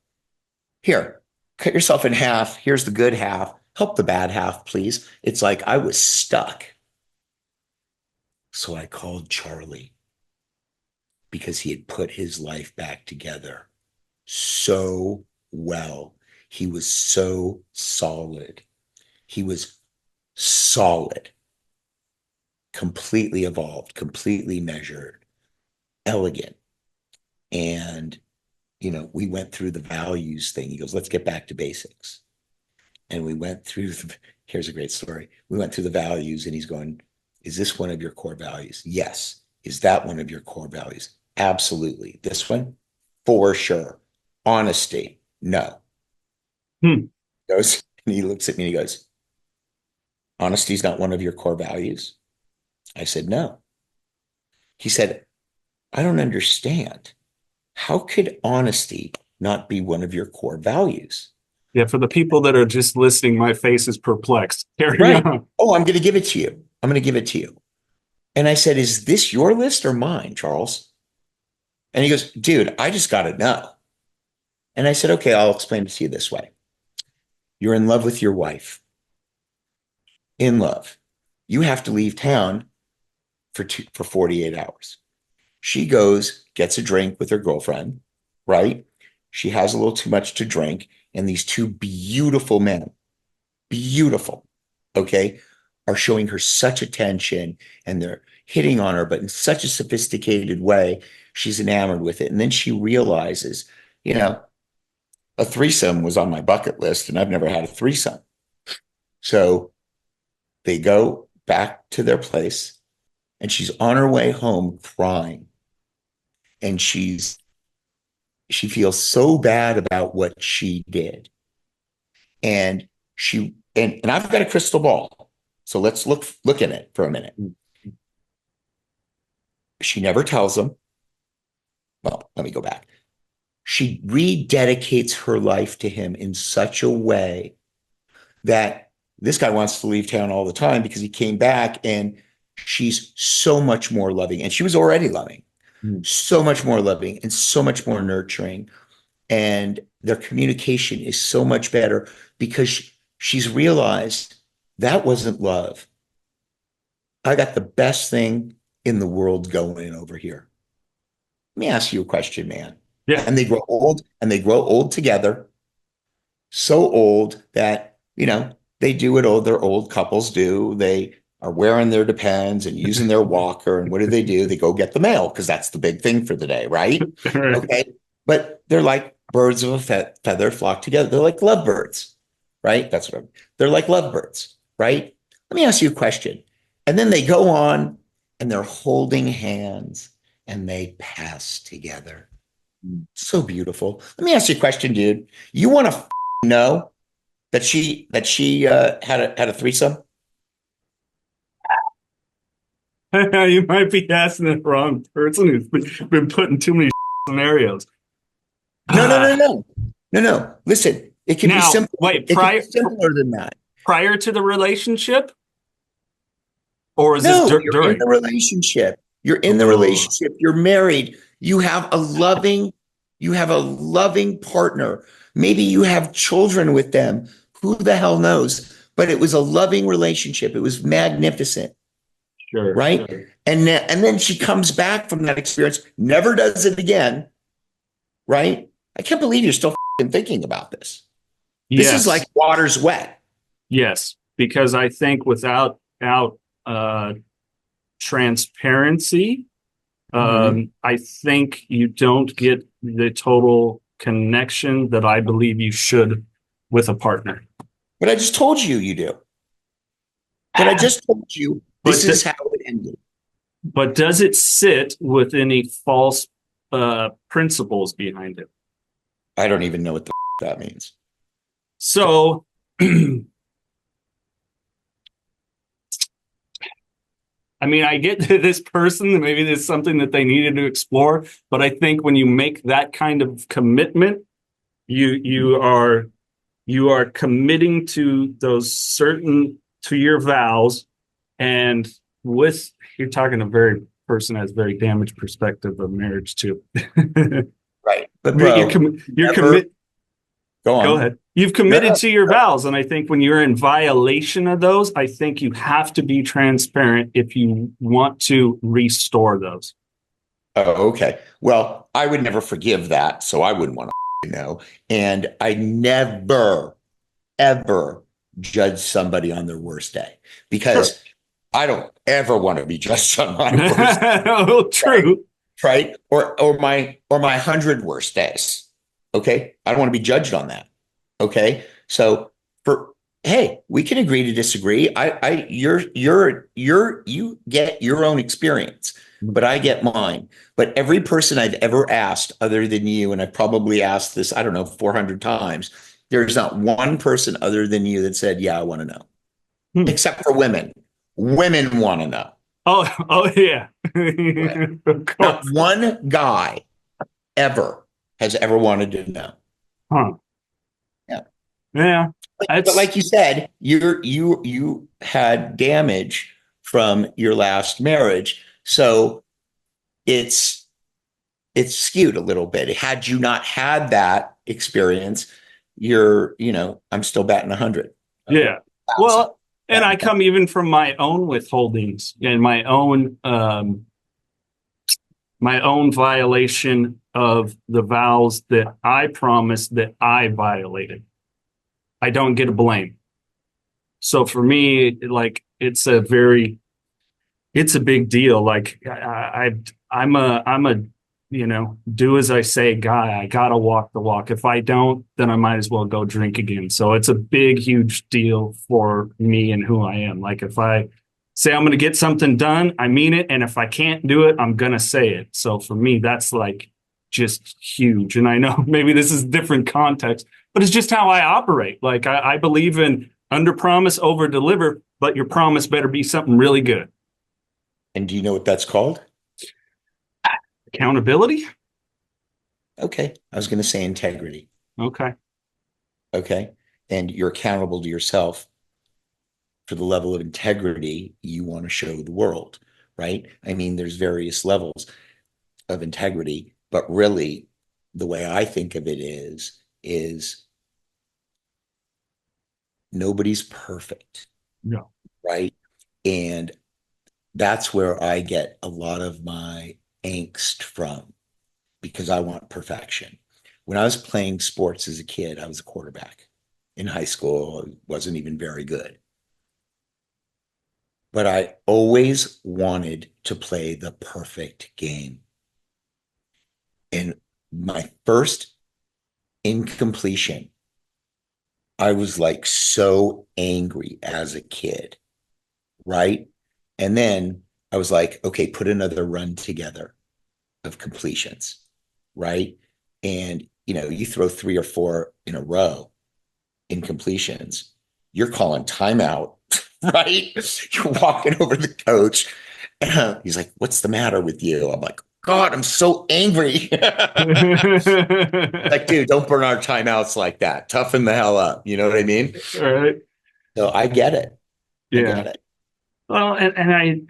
[SPEAKER 1] here, cut yourself in half. Here's the good half. Help the bad half, please. It's like I was stuck. So I called Charlie because he had put his life back together so well. He was so solid. He was solid, completely evolved, completely measured, elegant. And, you know, we went through the values thing. He goes, let's get back to basics. And we went through, here's a great story. We went through the values, and he's going, is this one of your core values? Yes. Is that one of your core values? Absolutely. This one? For sure. Honesty? No. He goes, and he looks at me and he goes, honesty is not one of your core values? I said, no. He said, I don't understand. How could honesty not be one of your core values?
[SPEAKER 3] Yeah, for the people that are just listening, my face is perplexed. Carry
[SPEAKER 1] Right.
[SPEAKER 3] on.
[SPEAKER 1] Oh, I'm going to give it to you. I'm going to give it to you. And I said, is this your list or mine, Charles? And he goes, dude, I just got to know. And I said, okay, I'll explain it to you this way. You're in love with your wife. In love. You have to leave town for 48 hours. She goes, gets a drink with her girlfriend, right? She has a little too much to drink. And these two beautiful men, beautiful, okay, are showing her such attention, and they're hitting on her, but in such a sophisticated way, she's enamored with it. And then she realizes, you know, a threesome was on my bucket list, and I've never had a threesome. So they go back to their place, and she's on her way home crying. And she feels so bad about what she did. And I've got a crystal ball. So let's look at it for a minute. She never tells him. Well, let me go back. She rededicates her life to him in such a way that this guy wants to leave town all the time because he came back, and she's so much more loving. And she was already loving. So much more loving and so much more nurturing. And their communication is so much better because she's realized that wasn't love. I got the best thing in the world going over here. Let me ask you a question, man.
[SPEAKER 3] Yeah.
[SPEAKER 1] And they grow old together. So old that, you know, they do what their old couples do. They are wearing their Depends and using their walker. And what do? They go get the mail, because that's the big thing for the day, right?
[SPEAKER 3] Right.
[SPEAKER 1] Okay. But they're like birds of a feather flock together. They're like lovebirds, right? They're like lovebirds, right? Let me ask you a question. And then they go on and they're holding hands and they pass together. So beautiful. Let me ask you a question, dude. You want to know that she had a threesome?
[SPEAKER 3] You might be asking the wrong person who's been put in too many scenarios.
[SPEAKER 1] No. Listen, it can be simple.
[SPEAKER 3] Wait,
[SPEAKER 1] simpler than that.
[SPEAKER 3] Prior to the relationship, or is
[SPEAKER 1] No,
[SPEAKER 3] this
[SPEAKER 1] you're
[SPEAKER 3] during?
[SPEAKER 1] in the relationship. You're in the relationship. You're married. You have a loving partner. Maybe you have children with them. Who the hell knows? but it was a loving relationship. It was magnificent.
[SPEAKER 3] Sure.
[SPEAKER 1] Right.
[SPEAKER 3] Sure.
[SPEAKER 1] And then she comes back from that experience, never does it again. Right. I can't believe you're still thinking about this. This is like water's wet.
[SPEAKER 3] Yes. Because I think without transparency, I think you don't get the total connection that I believe you should with a partner.
[SPEAKER 1] But I just told you you do. But I just told you this is how it ended.
[SPEAKER 3] But does it sit with any false principles behind it?
[SPEAKER 1] I don't even know what the that means.
[SPEAKER 3] So I mean, I get this person, maybe there's something that they needed to explore, but I think when you make that kind of commitment, you are committing to to your vows, and you're talking a very person has very damaged perspective of marriage too.
[SPEAKER 1] Right. But bro,
[SPEAKER 3] Go ahead. You've committed to your vows. And I think when you're in violation of those, I think you have to be transparent if you want to restore those.
[SPEAKER 1] Oh, okay. Well, I would never forgive that. So I wouldn't want to know. And I never, ever judge somebody on their worst day because I don't ever want to be judged on my worst day.
[SPEAKER 3] Oh, true.
[SPEAKER 1] Right. Or my 100 worst days. Okay. I don't want to be judged on that. Okay. So hey, we can agree to disagree. You get your own experience, but I get mine. But every person I've ever asked other than you, and I've probably asked this, I don't know, 400 times, there's not one person other than you that said, yeah, I want to know. Except for women. Women want to know.
[SPEAKER 3] Oh yeah.
[SPEAKER 1] Not one guy has ever wanted to know.
[SPEAKER 3] Huh. Yeah.
[SPEAKER 1] But like you said, you had damage from your last marriage. So it's skewed a little bit. Had you not had that experience, I'm still batting 100.
[SPEAKER 3] Yeah. Well, and I come even from my own withholdings and my own violation of the vows that I promised that I violated. I don't get a blame. So for me, like it's a big deal. Like I'm a do as I say guy. I gotta walk the walk. If I don't, then I might as well go drink again. So it's a big, huge deal for me and who I am. Like if I say I'm going to get something done, I mean it. And if I can't do it, I'm going to say it. So for me, that's like just huge. And I know maybe this is different context, but it's just how I operate. Like I believe in under promise, over deliver, but your promise better be something really good.
[SPEAKER 1] And do you know what that's called?
[SPEAKER 3] Accountability.
[SPEAKER 1] Okay. I was going to say integrity.
[SPEAKER 3] Okay.
[SPEAKER 1] And you're accountable to yourself for the level of integrity you want to show the world, right? I mean, there's various levels of integrity, but really the way I think of it is nobody's perfect.
[SPEAKER 3] No.
[SPEAKER 1] Right. And that's where I get a lot of my angst from, because I want perfection. When I was playing sports as a kid, I was a quarterback. In high school, I wasn't even very good. But I always wanted to play the perfect game. And my first incompletion, I was like so angry as a kid, right? And then I was like, okay, put another run together of completions, right? And, you throw 3 or 4 in a row in completions, you're calling timeout, right? You're walking over to the coach. And he's like, what's the matter with you? I'm like, God, I'm so angry. Like, dude, don't burn our timeouts like that. Toughen the hell up. You know what I mean?
[SPEAKER 3] All right.
[SPEAKER 1] So I get it.
[SPEAKER 3] Yeah.
[SPEAKER 1] I get it.
[SPEAKER 3] Well, and I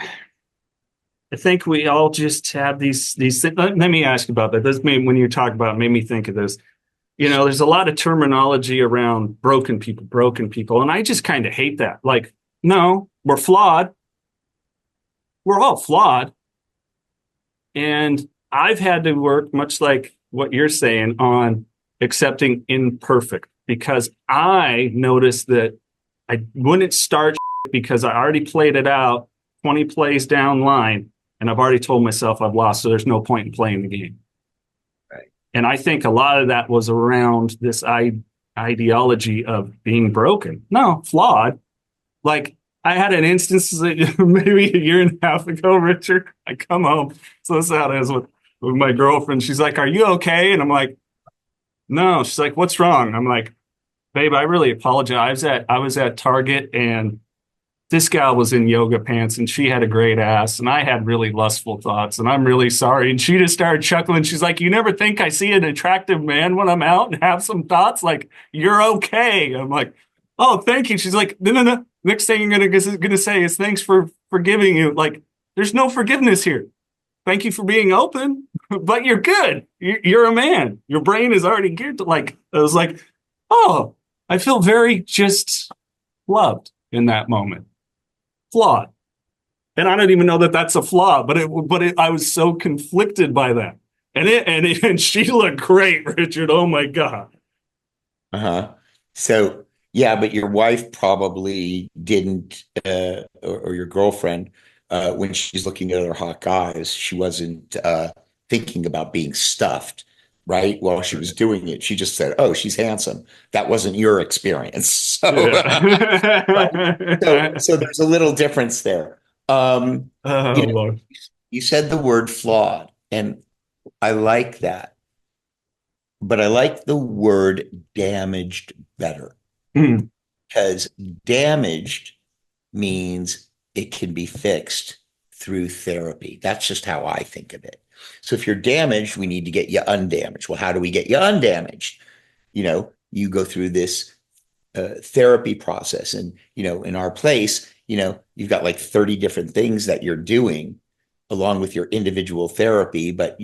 [SPEAKER 3] think we all just have these things. Let me ask you about that. This made, when you talk about it, made me think of this. there's a lot of terminology around broken people. And I just kind of hate that. Like, no, we're flawed. We're all flawed. And I've had to work, much like what you're saying, on accepting imperfect, because I noticed that I wouldn't start because I already played it out 20 plays down line, and I've already told myself I've lost, so there's no point in playing the game.
[SPEAKER 1] Right.
[SPEAKER 3] And I think a lot of that was around this ideology of being broken. No, flawed. Like, I had an instance maybe a year and a half ago, Richard. I come home. So this is how it is with my girlfriend. She's like, "Are you okay?" And I'm like, "No." She's like, "What's wrong?" I'm like, "Babe, I really apologize. I was at Target, and this gal was in yoga pants, and she had a great ass, and I had really lustful thoughts, and I'm really sorry." And she just started chuckling. She's like, "You never think I see an attractive man when I'm out and have some thoughts? Like, you're okay." I'm like, "Oh, thank you." She's like, No. Next thing you're gonna say is thanks for forgiving you. Like, there's no forgiveness here. Thank you for being open, but you're good. You're a man. Your brain is already geared to, like, I was like, oh, I feel very just loved in that moment. Flawed. And I don't even know that that's a flaw, but I was so conflicted by that. And she looked great, Richard. Oh my God.
[SPEAKER 1] Uh-huh. So, yeah, but your wife probably didn't, or your girlfriend, when she's looking at her hot guys, she wasn't thinking about being stuffed, right? While she was doing it, she just said, "Oh, she's handsome." That wasn't your experience. So,
[SPEAKER 3] Yeah.
[SPEAKER 1] so there's a little difference there.
[SPEAKER 3] Oh, Lord.
[SPEAKER 1] You said the word flawed, and I like that, but I like the word damaged better. Because damaged means it can be fixed through therapy. That's just how I think of it. So if you're damaged, we need to get you undamaged. Well, how do we get you undamaged? You go through this therapy process, and in our place, you've got like 30 different things that you're doing along with your individual therapy, but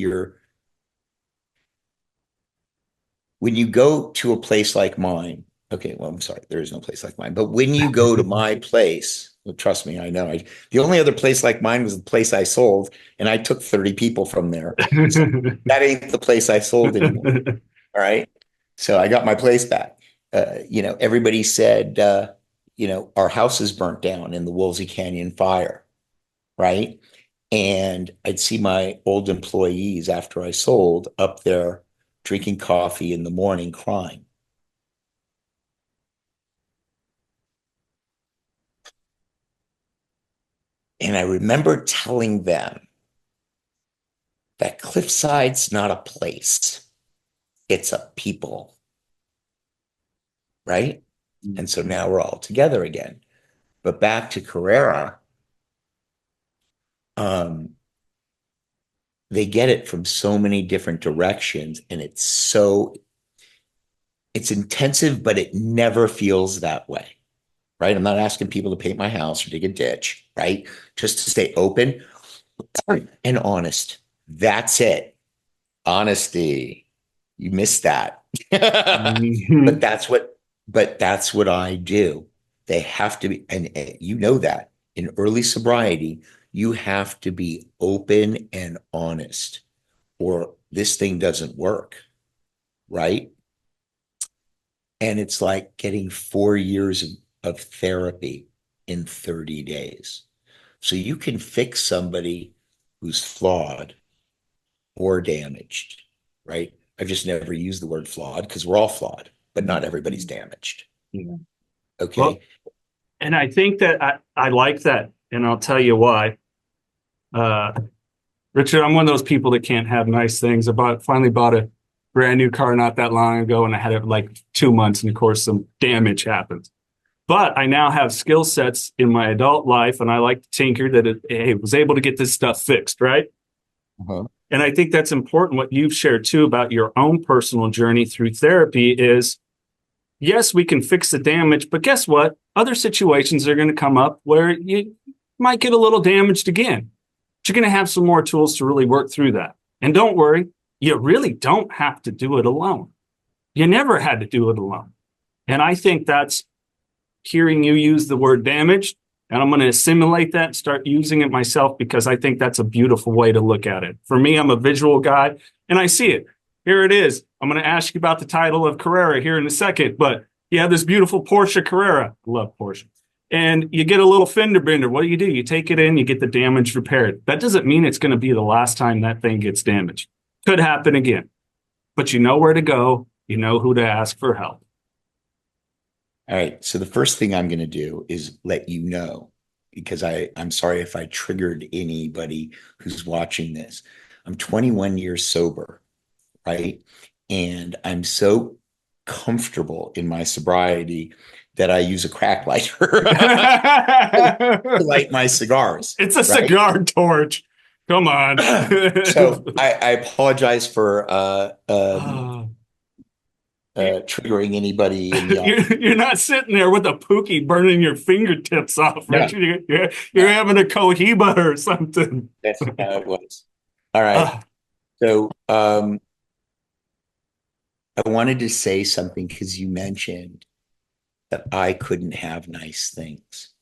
[SPEAKER 1] when you go to a place like mine. Okay, well, I'm sorry, there is no place like mine. But when you go to my place, well, trust me, I know. The only other place like mine was the place I sold, and I took 30 people from there. So that ain't the place I sold anymore. All right. So I got my place back. Everybody said, our house is burnt down in the Woolsey Canyon fire. Right. And I'd see my old employees after I sold up there drinking coffee in the morning, crying. And I remember telling them that Cliffside's not a place. It's a people. Right? And so now we're all together again. But back to Carrara, they get it from so many different directions, and it's intensive, but it never feels that way. Right? I'm not asking people to paint my house or dig a ditch, right? Just to stay open and honest. That's it. Honesty. You missed that. But that's what I do. They have to be, and you know that in early sobriety, you have to be open and honest, or this thing doesn't work, right? And it's like getting 4 years of therapy in 30 days. So you can fix somebody who's flawed or damaged, right? I've just never used the word flawed because we're all flawed, but not everybody's damaged.
[SPEAKER 3] Yeah.
[SPEAKER 1] Okay.
[SPEAKER 3] Well, and I think that I like that, and I'll tell you why. Richard, I'm one of those people that can't have nice things. Finally bought a brand new car not that long ago, and I had it like 2 months, and of course some damage happens. But I now have skill sets in my adult life, and I like to tinker that it was able to get this stuff fixed, right?
[SPEAKER 1] Uh-huh.
[SPEAKER 3] And I think that's important. What you've shared too about your own personal journey through therapy is, yes, we can fix the damage, but guess what? Other situations are going to come up where you might get a little damaged again. But you're going to have some more tools to really work through that. And don't worry, you really don't have to do it alone. You never had to do it alone. And I think that's hearing you use the word damaged. And I'm going to assimilate that and start using it myself, because I think that's a beautiful way to look at it. For me, I'm a visual guy and I see it. Here it is. I'm going to ask you about the title of Carrara here in a second, but you have this beautiful Porsche Carrara. I love Porsche. And you get a little fender bender. What do? You take it in, you get the damage repaired. That doesn't mean it's going to be the last time that thing gets damaged. Could happen again, but you know where to go. You know who to ask for help.
[SPEAKER 1] All right. So the first thing I'm going to do is let you know, because I'm sorry if I triggered anybody who's watching this. I'm 21 years sober, right? And I'm so comfortable in my sobriety that I use a crack lighter to light my cigars.
[SPEAKER 3] It's a cigar torch. Come on.
[SPEAKER 1] So I apologize for triggering anybody in the
[SPEAKER 3] you're not sitting there with a pookie burning your fingertips off,
[SPEAKER 1] No.
[SPEAKER 3] Richard. You're having a cohiba or something.
[SPEAKER 1] That's how it was. All right. So I wanted to say something because you mentioned that I couldn't have nice things.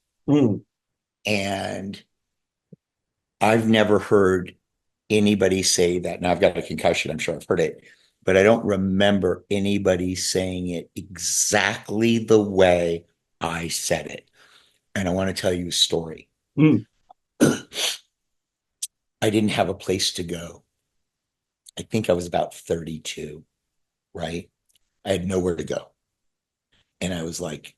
[SPEAKER 1] And I've never heard anybody say that. Now I've got a concussion. I'm sure I've heard it, but I don't remember anybody saying it exactly the way I said it. And I want to tell you a story. I didn't have a place to go. I think I was about 32, right? I had nowhere to go. And I was like,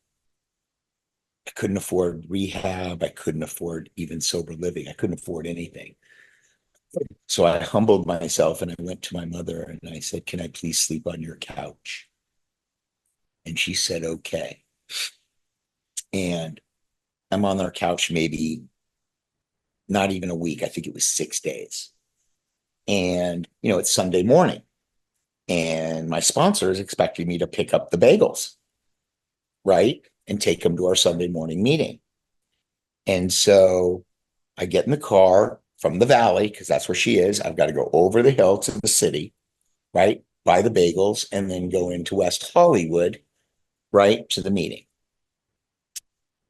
[SPEAKER 1] I couldn't afford rehab. I couldn't afford even sober living. I couldn't afford anything. So I humbled myself and I went to my mother and I said, can I please sleep on your couch? And she said, okay. And I'm on our couch maybe not even a week. I think it was 6 days. And, you know, it's Sunday morning and my sponsor is expecting me to pick up the bagels, right? And take them to our Sunday morning meeting. And so I get in the car from the valley, because that's where she is. I've got to go over the hill to the city, right? Buy the bagels and then go into West Hollywood, right? To the meeting.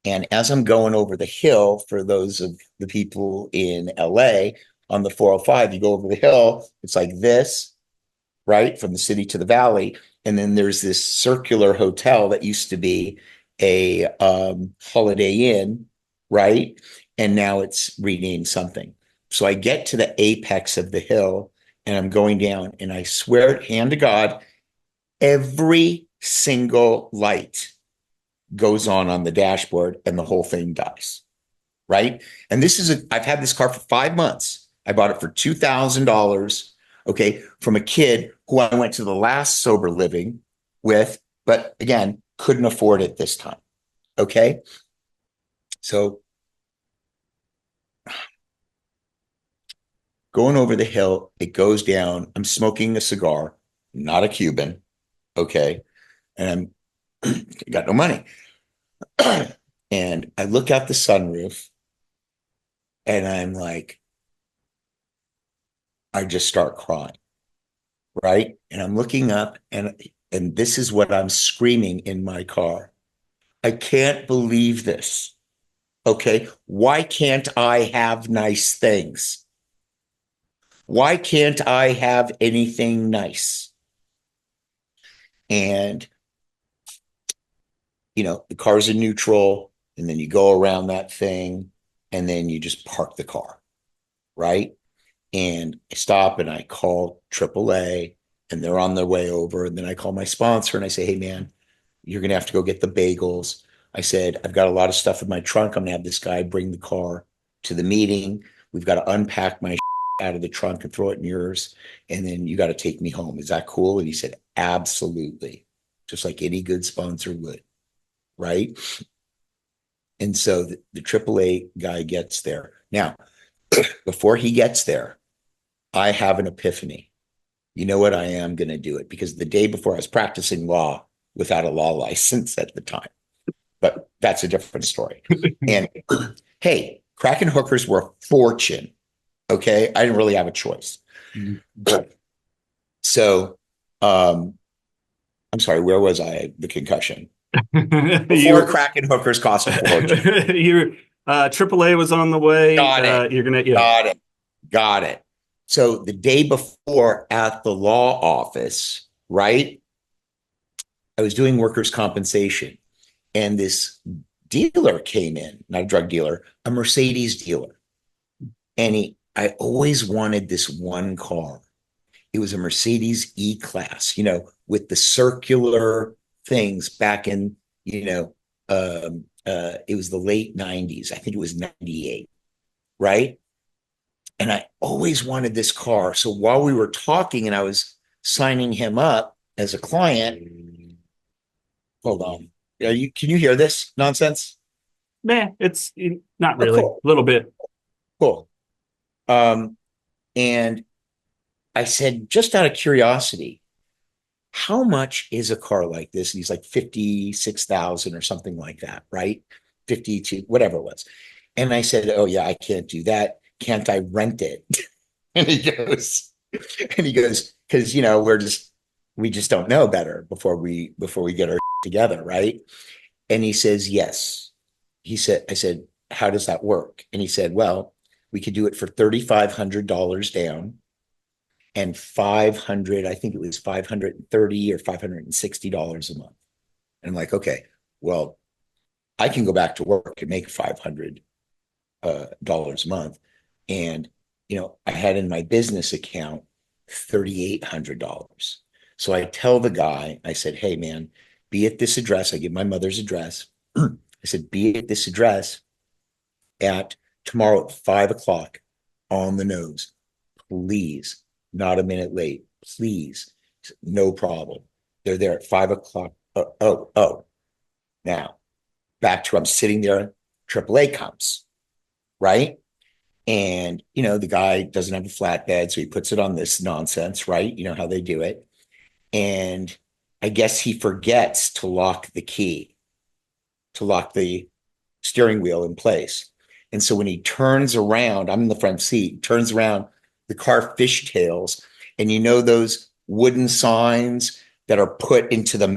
[SPEAKER 1] And as I'm going over the hill, for those of the people in LA on the 405, you go over the hill, it's like this, right? From the city to the valley. And then there's this circular hotel that used to be a Holiday Inn, right? And now it's renamed something. So I get to the apex of the hill and I'm going down and I swear, hand to God, every single light goes on the dashboard and the whole thing dies, right? And this is I've had this car for 5 months. I bought it for $2,000, okay, from a kid who I went to the last sober living with, but again, couldn't afford it this time, okay? So going over the hill, it goes down. I'm smoking a cigar, not a Cuban, okay? And I got no money. And I look out the sunroof and I'm like, I just start crying, right? And I'm looking up and this is what I'm screaming in my car. I can't believe this. Okay, why can't I have nice things? Why can't I have anything nice? And, you know, the car's in neutral, and then you go around that thing, and then you just park the car, right? And I stop and I call AAA, and they're on their way over. And then I call my sponsor and I say, hey, man, you're going to have to go get the bagels. I said, I've got a lot of stuff in my trunk. I'm going to have this guy bring the car to the meeting. We've got to unpack my out of the trunk and throw it in yours. And then you got to take me home. Is that cool? And he said, absolutely. Just like any good sponsor would. Right. And so the AAA guy gets there. Now, before he gets there, I have an epiphany. You know what? I am going to do it, because the day before I was practicing law without a law license at the time. But that's a different story. And hey, crack and hookers were a fortune. Okay. I didn't really have a choice. So I'm I'm sorry, where was I? The concussion.
[SPEAKER 3] You
[SPEAKER 1] Before crack and hookers cost a fortune.
[SPEAKER 3] Your AAA was on the way.
[SPEAKER 1] Got it.
[SPEAKER 3] You're gonna, yeah.
[SPEAKER 1] Got it. Got it. So the day before at the law office, right? I was doing workers' compensation, and this dealer came in, not a drug dealer, a Mercedes dealer. And I always wanted this one car. It was a Mercedes E-Class, with the circular things back in, it was the late 90s. I think it was 98, right? And I always wanted this car. So while we were talking and I was signing him up as a client, hold on. Can you hear this nonsense?
[SPEAKER 3] Nah, it's not really.
[SPEAKER 1] Cool.
[SPEAKER 3] A little bit.
[SPEAKER 1] Cool. And I said, just out of curiosity, how much is a car like this? And he's like 56,000 or something like that, right? 52, whatever it was. And I said, oh yeah, I can't do that. Can't I rent it? And he goes, because we just don't know better before we get our together, right? And he says, yes. I said, how does that work? And he said, well, we could do it for $3,500 down and I think it was $530 or $560 a month. And I'm like, okay, well, I can go back to work and make $500 a month. And, I had in my business account $3,800. So I tell the guy, I said, hey man, be at this address. I give my mother's address. I said, be at this address at tomorrow at 5:00 on the nose, please. Not a minute late, please. No problem. They're there at 5:00. Oh. Now, back to I'm sitting there, AAA comes, right? And, the guy doesn't have a flatbed, so he puts it on this nonsense, right? You know how they do it. And I guess he forgets to lock the key, to lock the steering wheel in place. And so when he turns around, I'm in the front seat, turns around, the car fishtails, and those wooden signs that are put into the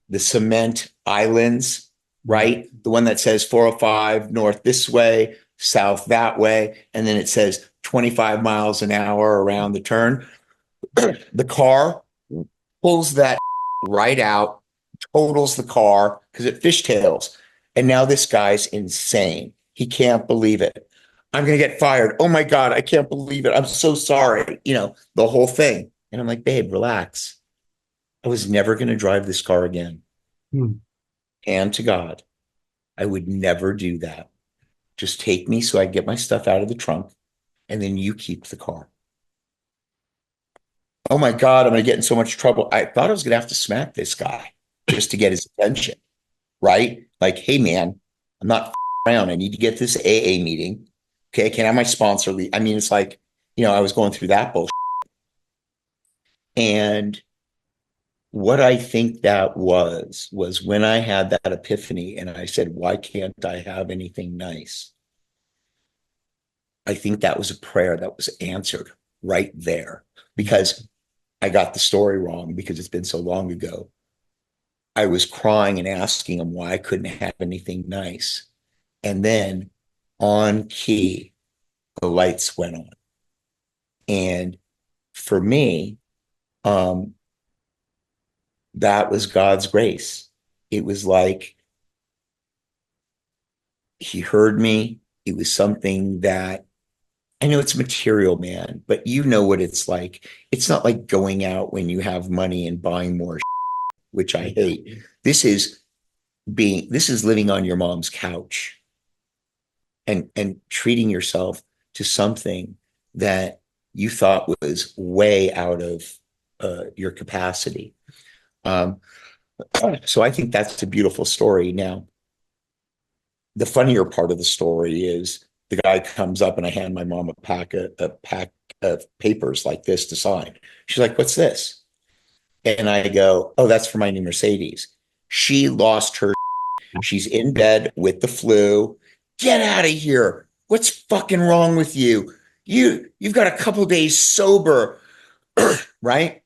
[SPEAKER 1] the cement islands, right? The one that says 405 north this way, south that way, and then it says 25 miles an hour around the turn. The car pulls that right out, totals the car because it fishtails. And now this guy's insane. He can't believe it. I'm going to get fired. Oh my God, I can't believe it. I'm so sorry. The whole thing. And I'm like, babe, relax. I was never going to drive this car again. Hand to God, I would never do that. Just take me so I get my stuff out of the trunk and then you keep the car. Oh my God, I'm going to get in so much trouble. I thought I was going to have to smack this guy just to get his attention, right? Like, hey man, I'm not around. I need to get this AA meeting. Okay, can I have my sponsor leave? I mean, it's like, I was going through that bullshit. And what I think that was when I had that epiphany and I said, why can't I have anything nice? I think that was a prayer that was answered right there because I got the story wrong because it's been so long ago. I was crying and asking him why I couldn't have anything nice. And then on key, the lights went on. And for me, that was God's grace. It was like he heard me. It was something that I know it's material, man, but you know what it's like. It's not like going out when you have money and buying more, which I hate. This is living on your mom's couch and treating yourself to something that you thought was way out of your capacity. So I think that's a beautiful story. Now, the funnier part of the story is the guy comes up and I hand my mom a pack of papers like this to sign. She's like, what's this? And I go, oh, that's for my new Mercedes. She lost her. She's in bed with the flu. Get out of here. What's fucking wrong with you? You've got a couple days sober, right?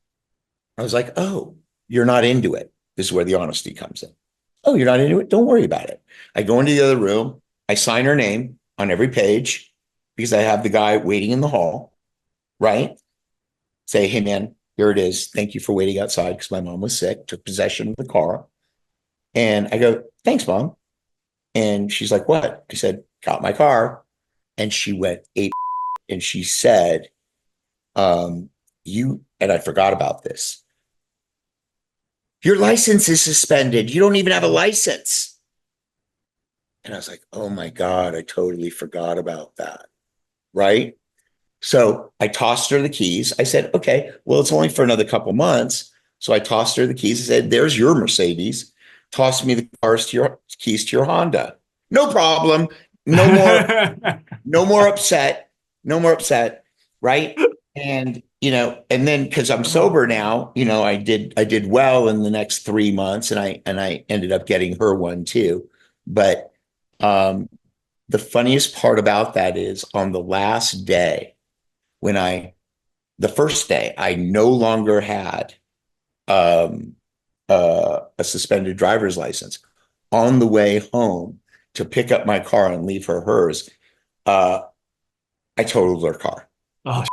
[SPEAKER 1] I was like, oh, you're not into it. This is where the honesty comes in. Oh, you're not into it? Don't worry about it. I go into the other room. I sign her name on every page because I have the guy waiting in the hall, right? Say, hey, man, here it is. Thank you for waiting outside because my mom was sick, took possession of the car. And I go, thanks, Mom. And she's like, what? I said, got my car. And she went ape and she said, and I forgot about this. Your license is suspended. You don't even have a license. And I was like, oh my God, I totally forgot about that. Right. So I tossed her the keys. I said, okay, well, it's only for another couple months. So I tossed her the keys. I said, there's your Mercedes. Tossed me the keys to your Honda. No problem. No more, no more upset. No more upset. Right. And, and then because I'm sober now, I did well in the next 3 months and I ended up getting her one too. But the funniest part about that is on the last day, the first day, I no longer had a suspended driver's license. On the way home to pick up my car and leave her hers, I totaled her car.
[SPEAKER 3] Oh,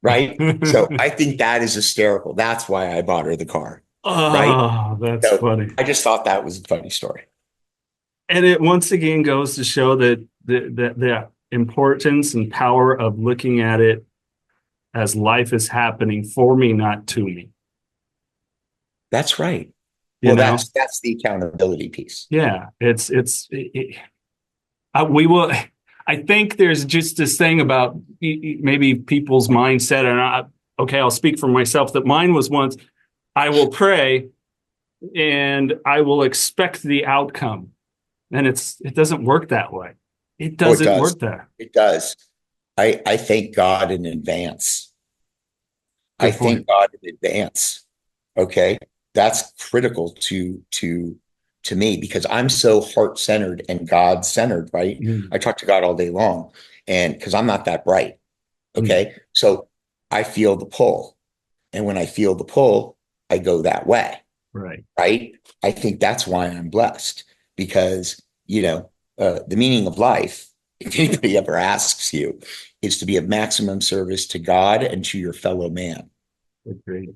[SPEAKER 1] right. So I think that is hysterical. That's why I bought her the car. Right.
[SPEAKER 3] Oh, that's funny.
[SPEAKER 1] I just thought that was a funny story.
[SPEAKER 3] And it once again goes to show that the importance and power of looking at it as life is happening for me, not to me.
[SPEAKER 1] That's right.
[SPEAKER 3] You know?
[SPEAKER 1] That's the accountability piece.
[SPEAKER 3] Yeah, we will. I think there's just this thing about maybe people's mindset, and I'll speak for myself. That mine was once, I will pray, and I will expect the outcome, and it doesn't work that way. It doesn't work that.
[SPEAKER 1] It does. I thank God in advance. I thank God in advance. Okay, that's critical to me because I'm so heart-centered and God-centered, right? I talk to God all day long and because I'm not that bright. Okay. So I feel the pull. And when I feel the pull, I go that way.
[SPEAKER 3] Right.
[SPEAKER 1] Right. I think that's why I'm blessed because, the meaning of life, if anybody ever asks you, is to be of maximum service to God and to your fellow man.
[SPEAKER 3] Agreed.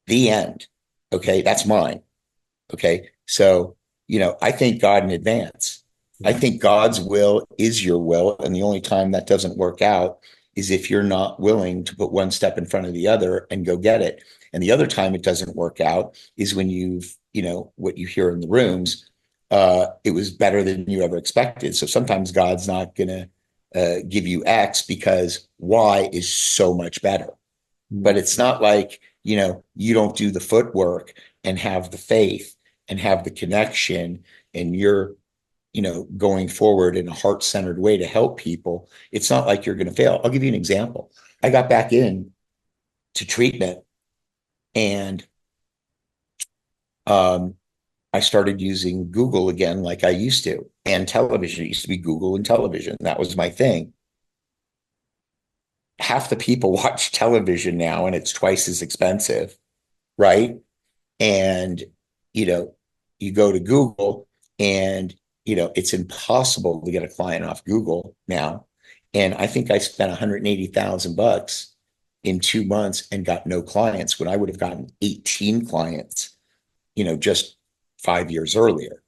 [SPEAKER 1] The end. Okay. That's mine. Okay. So, I thank God in advance. I think God's will is your will. And the only time that doesn't work out is if you're not willing to put one step in front of the other and go get it. And the other time it doesn't work out is when what you hear in the rooms, it was better than you ever expected. So sometimes God's not going to give you X because Y is so much better. But it's not like, you don't do the footwork and have the faith and have the connection and you're, going forward in a heart-centered way to help people. It's not like you're going to fail. I'll give you an example. I got back in to treatment and I started using Google again like I used to, and television. It used to be Google and television. That was my thing. Half the people watch television now and it's twice as expensive, right? And, you go to Google and, it's impossible to get a client off Google now. And I think I spent $180,000 in 2 months and got no clients when I would have gotten 18 clients, just 5 years earlier.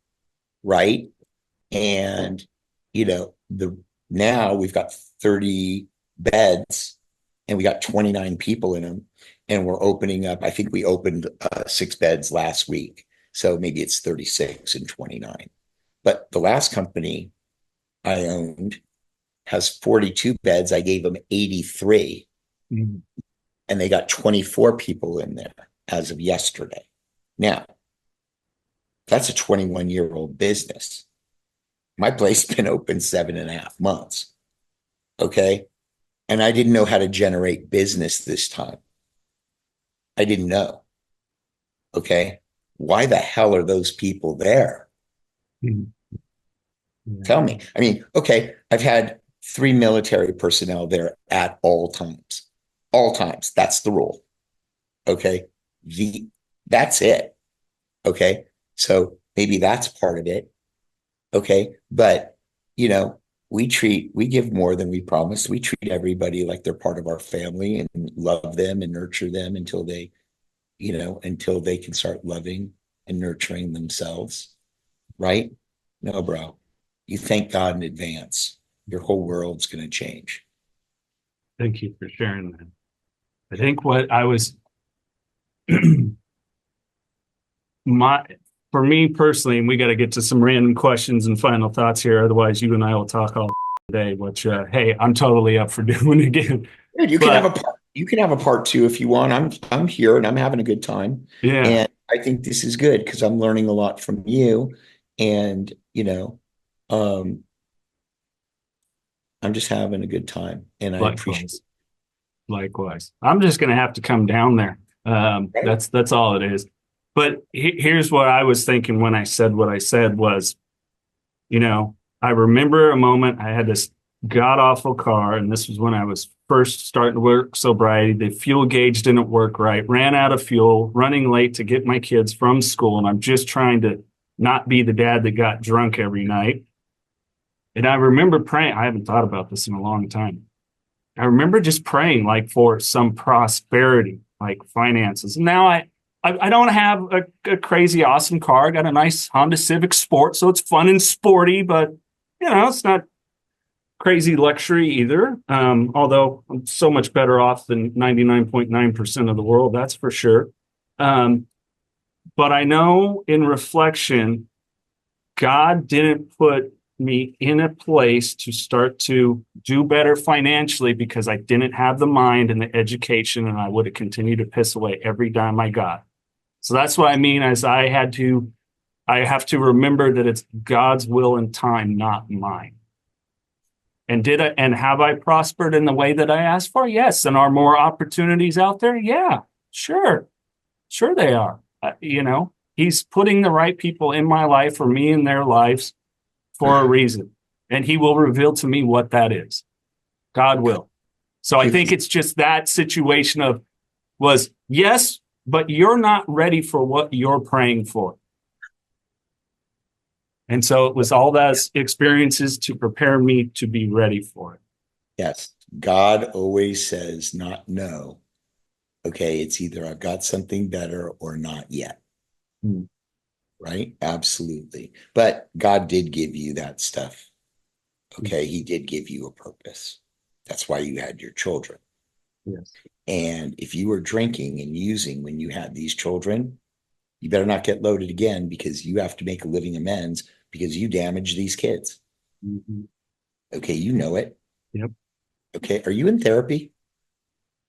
[SPEAKER 1] Right. And, now we've got 30 beds and we got 29 people in them and we're opening up. I think we opened 6 beds last week. So maybe it's 36 and 29. But the last company I owned has 42 beds. I gave them 83 and they got 24 people in there as of yesterday. Now, that's a 21-year-old business. My place has been open 7.5 months. Okay. And I didn't know how to generate business this time. I didn't know. Okay. Why the hell are those people there? Tell me. I mean, okay, I've had 3 military personnel there at all times. All times. That's the rule. Okay. that's it. Okay. So maybe that's part of it. Okay. But, we give more than we promised. We treat everybody like they're part of our family and love them and nurture them until they can start loving and nurturing themselves. Right? No, bro. You thank God in advance. Your whole world's going to change.
[SPEAKER 3] Thank you for sharing that. I think what I was for me personally, and we got to get to some random questions and final thoughts here. Otherwise, you and I will talk all day, which, hey, I'm totally up for doing it again.
[SPEAKER 1] Dude, you can have a part two if you want. I'm here and I'm having a good time.
[SPEAKER 3] Yeah.
[SPEAKER 1] And I think this is good because I'm learning a lot from you. And, I'm just having a good time. And I appreciate it.
[SPEAKER 3] Likewise. I'm just going to have to come down there. That's all it is. But here's what I was thinking when I said what I said was, I remember a moment I had this god awful car, and this was when I was first starting to work sobriety. The fuel gauge didn't work right, ran out of fuel, running late to get my kids from school, and I'm just trying to not be the dad that got drunk every night. And I remember praying. I haven't thought about this in a long time. I remember just praying like for some prosperity, like finances. And now I don't have a crazy awesome car. I got a nice Honda Civic Sport, so it's fun and sporty, but it's not crazy luxury either. Although I'm so much better off than 99.9% of the world, that's for sure. But I know in reflection, God didn't put me in a place to start to do better financially because I didn't have the mind and the education, and I would have continued to piss away every dime I got. So that's what I mean as I have to remember that it's God's will and time, not mine. And have I prospered in the way that I asked for? Yes. And are more opportunities out there? Yeah, sure they are. He's putting the right people in my life or me in their lives for a reason. And he will reveal to me what that is. God will. So I think it's just that situation was yes, but you're not ready for what you're praying for. And so it was all those experiences to prepare me to be ready for it.
[SPEAKER 1] Yes. God always says not no. Okay. It's either I've got something better or not yet. Right? Absolutely. But God did give you that stuff. Okay. He did give you a purpose. That's why you had your children.
[SPEAKER 3] Yes.
[SPEAKER 1] And if you were drinking and using when you had these children, you better not get loaded again because you have to make a living amends because you damaged these kids.
[SPEAKER 3] Mm-hmm.
[SPEAKER 1] Okay. You know it.
[SPEAKER 3] Yep.
[SPEAKER 1] Okay. Are you in therapy?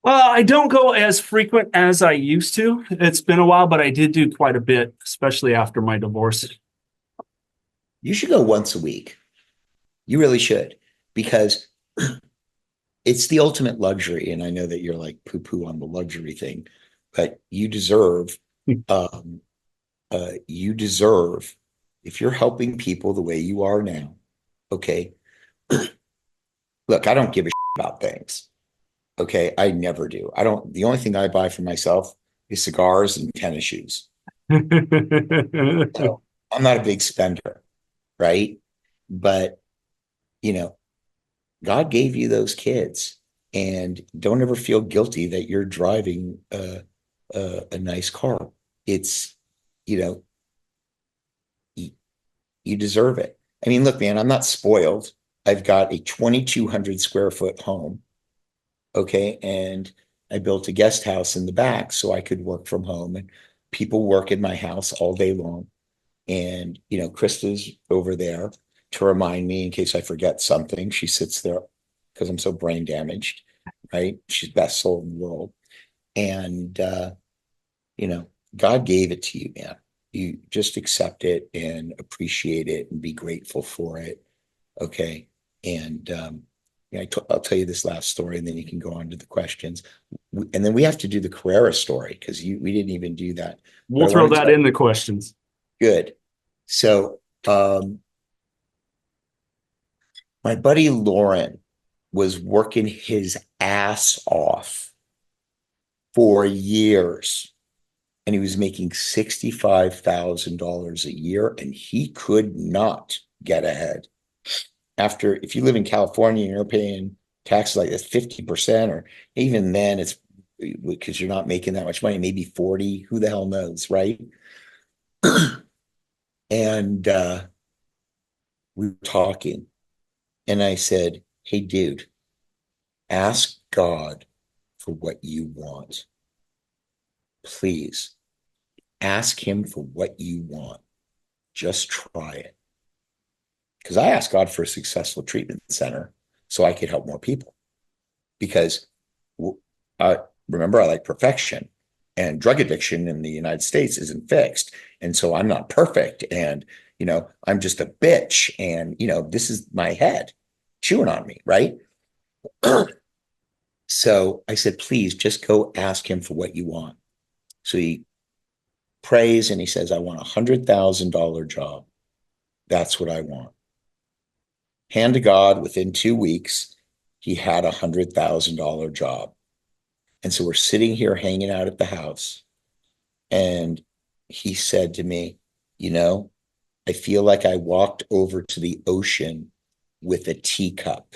[SPEAKER 3] Well, I don't go as frequent as I used to. It's been a while, but I did do quite a bit, especially after my divorce.
[SPEAKER 1] You should go once a week. You really should, because it's the ultimate luxury. And I know that you're like poo-poo on the luxury thing, but you deserve, if you're helping people the way you are now, okay. Look, I don't give a shit about things. Okay. I never do. The only thing I buy for myself is cigars and tennis shoes. So I'm not a big spender. Right. But, God gave you those kids, and don't ever feel guilty that you're driving a nice car. It's, you deserve it. I mean, look, man, I'm not spoiled. I've got a 2,200 square foot home. Okay. And I built a guest house in the back so I could work from home, and people work in my house all day long. And, Krista's over there to remind me in case I forget something. She sits there because I'm so brain damaged, right? She's the best soul in the world. And, God gave it to you, man. You just accept it and appreciate it and be grateful for it. Okay. And, I'll tell you this last story, and then you can go on to the questions. And then we have to do the Carrara story because we didn't even do that.
[SPEAKER 3] We'll throw that in the questions.
[SPEAKER 1] Good. So, my buddy Lauren was working his ass off for years and he was making $65,000 a year, and he could not get ahead. After, if you live in California and you're paying taxes like this 50%, or even then it's because you're not making that much money, maybe 40, who the hell knows, right? And we were talking, and I said, hey, dude, ask God for what you want. Please ask him for what you want. Just try it. Because I asked God for a successful treatment center so I could help more people. Because remember, I like perfection, and drug addiction in the United States isn't fixed. And so I'm not perfect. And, I'm just a bitch. And, this is my head chewing on me, right? So I said, please just go ask him for what you want. So he prays and he says, I want $100,000 job. That's what I want. Hand to God, within 2 weeks, he had $100,000 job. And so we're sitting here hanging out at the house. And he said to me, I feel like I walked over to the ocean with a teacup.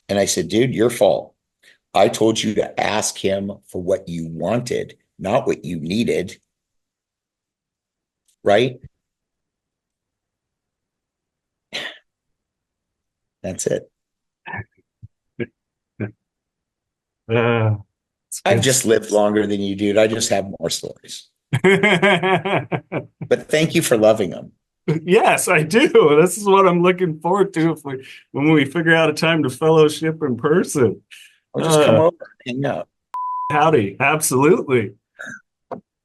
[SPEAKER 1] And I said, dude, your fault. I told you to ask him for what you wanted, not what you needed. Right? That's it. I've just lived longer than you, dude. I just have more stories. But thank you for loving them.
[SPEAKER 3] Yes, I do. This is what I'm looking forward to when we figure out a time to fellowship in person.
[SPEAKER 1] I'll just come over and hang out.
[SPEAKER 3] Howdy. Absolutely.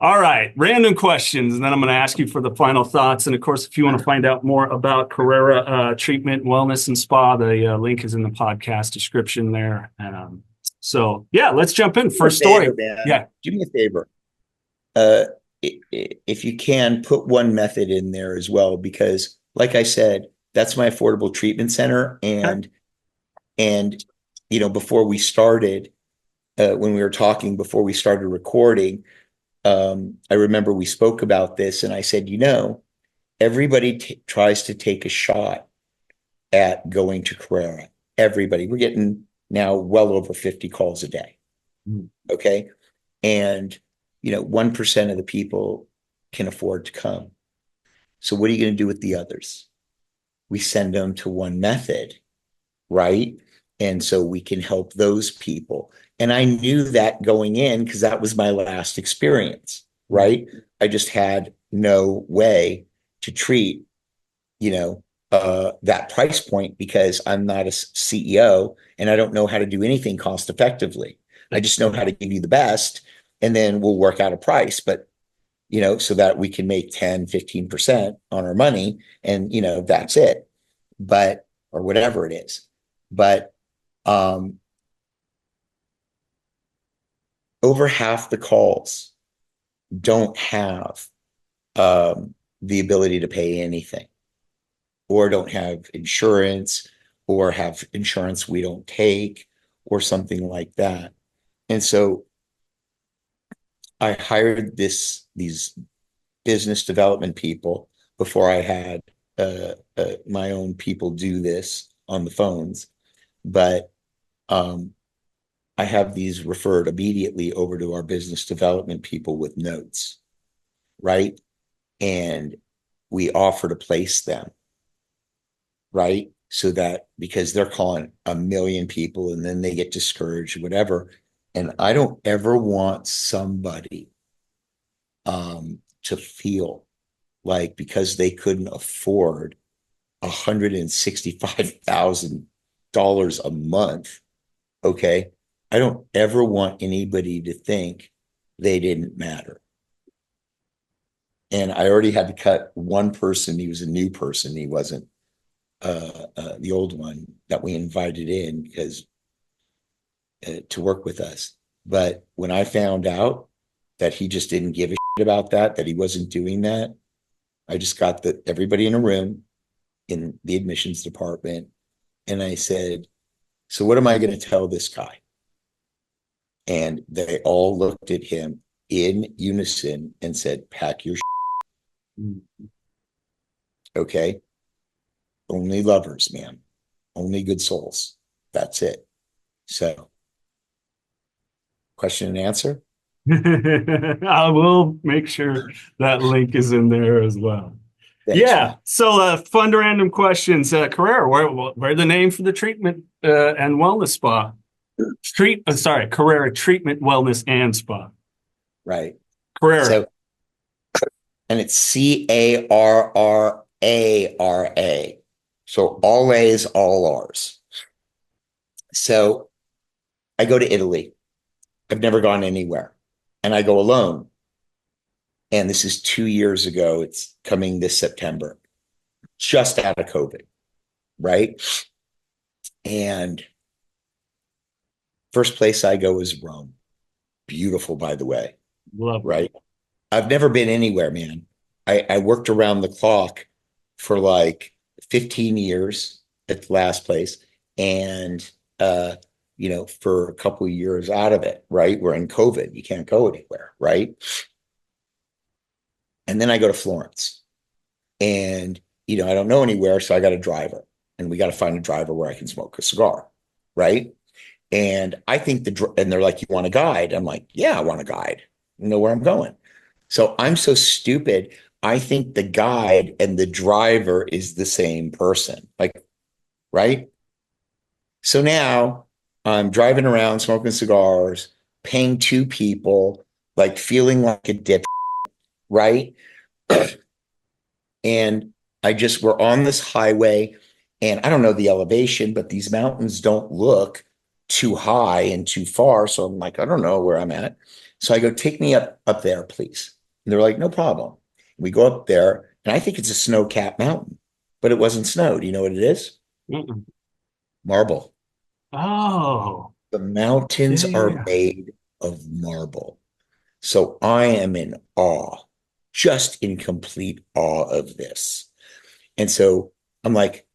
[SPEAKER 3] All right. Random questions. And then I'm going to ask you for the final thoughts. And of course, if you want to find out more about Carrara Treatment, Wellness, and Spa, the link is in the podcast description there. So yeah, let's jump in. First story. Yeah.
[SPEAKER 1] Do me a favor. If you can, put one method in there as well, because like I said, that's my affordable treatment center. And before we started, when we were talking before we started recording, I remember we spoke about this, and I said, everybody tries to take a shot at going to Carrara. Everybody. We're getting now well over 50 calls a day. Okay. And 1% of the people can afford to come. So what are you going to do with the others? We send them to one method, right? And so we can help those people. And I knew that going in because that was my last experience, right? I just had no way to treat, that price point because I'm not a CEO and I don't know how to do anything cost effectively. I just know how to give you the best. And then we'll work out a price, but, so that we can make 10, 15% on our money and, that's it, or whatever it is. But, over half the calls don't have, the ability to pay anything, or don't have insurance, or have insurance we don't take, or something like that. And so I hired these business development people before I had my own people do this on the phones. But I have these referred immediately over to our business development people with notes, right? And we offer to place them, right? So that, because they're calling 1 million people and then they get discouraged, whatever. And I don't ever want somebody to feel like because they couldn't afford $165,000 a month, okay? I don't ever want anybody to think they didn't matter. And I already had to cut one person. He was a new person. He wasn't the old one that we invited in because to work with us. But when I found out that he just didn't give a shit about that he wasn't doing that, I just got everybody in a room in the admissions department. And I said, so what am I going to tell this guy? And they all looked at him in unison and said, pack your okay? Only lovers, man. Only good souls. That's it. So, question and answer?
[SPEAKER 3] I will make sure that link is in there as well.
[SPEAKER 1] Thanks,
[SPEAKER 3] Yeah.
[SPEAKER 1] man.
[SPEAKER 3] So, fun random questions. Carrara, where the name for the treatment and wellness spa? Carrara Treatment, Wellness, and Spa.
[SPEAKER 1] Right.
[SPEAKER 3] Carrara.
[SPEAKER 1] So, and it's Carrara. So all A's, all R's. So I go to Italy. I've never gone anywhere. And I go alone. And this is 2 years ago. It's coming this September, just out of COVID, right? And first place I go is Rome. Beautiful, by the way.
[SPEAKER 3] Love it.
[SPEAKER 1] Right? I've never been anywhere, man. I worked around the clock for like 15 years at the last place. And, for a couple of years out of it, right? We're in COVID. You can't go anywhere, right? And then I go to Florence and, I don't know anywhere. So I got a driver and we got to find a driver where I can smoke a cigar, right? And I think and they're like, you want a guide? I'm like, yeah, I want a guide. I know where I'm going. So I'm so stupid. I think the guide and the driver is the same person, like, right? So now I'm driving around smoking cigars, paying 2 people, like feeling like a dip, right? And we're on this highway and I don't know the elevation, but these mountains don't look too high and too far. So I'm like, I don't know where I'm at. So I go, take me up there, please. And they're like, no problem. We go up there and I think it's a snow-capped mountain, but it wasn't snow. Do you know what it is?
[SPEAKER 3] Mm-mm.
[SPEAKER 1] Marble.
[SPEAKER 3] Oh.
[SPEAKER 1] The mountains
[SPEAKER 3] Yeah.
[SPEAKER 1] are made of marble. So I am in awe, just in complete awe of this. And so I'm like,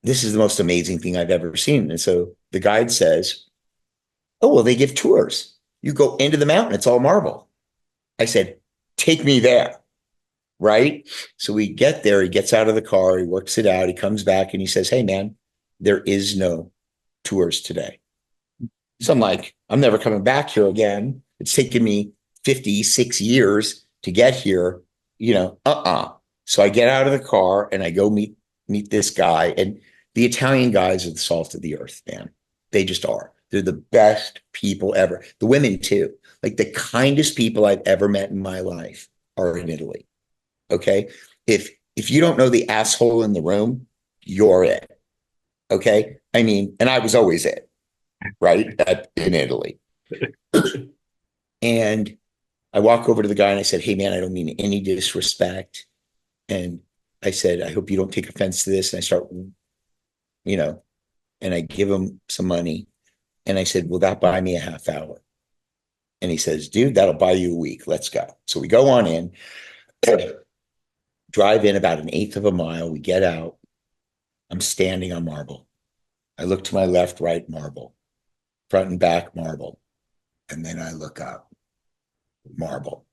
[SPEAKER 1] this is the most amazing thing I've ever seen. And so the guide says, oh, well, they give tours. You go into the mountain, it's all marble. I said, take me there. Right? So we get there, he gets out of the car, he works it out, he comes back and he says, hey, man, there is no tours today. So I'm like, I'm never coming back here again. It's taken me 56 years to get here, So I get out of the car and I go meet this guy. And the Italian guys are the salt of the earth, man. They just are. They're the best people ever. The women too. Like the kindest people I've ever met in my life are in Italy. Okay. If you don't know the asshole in the room, you're it. Okay. I mean, and I was always it, right? In Italy. And I walk over to the guy and I said, hey man, I don't mean any disrespect. And I said, I hope you don't take offense to this. And I start, and I give him some money. And I said, will that buy me a half hour? And he says, dude, that'll buy you a week. Let's go. So we go on in. Drive in about 1/8 of a mile. We get out. I'm standing on marble. I look to my left, right, marble. Front and back, marble. And then I look up, marble.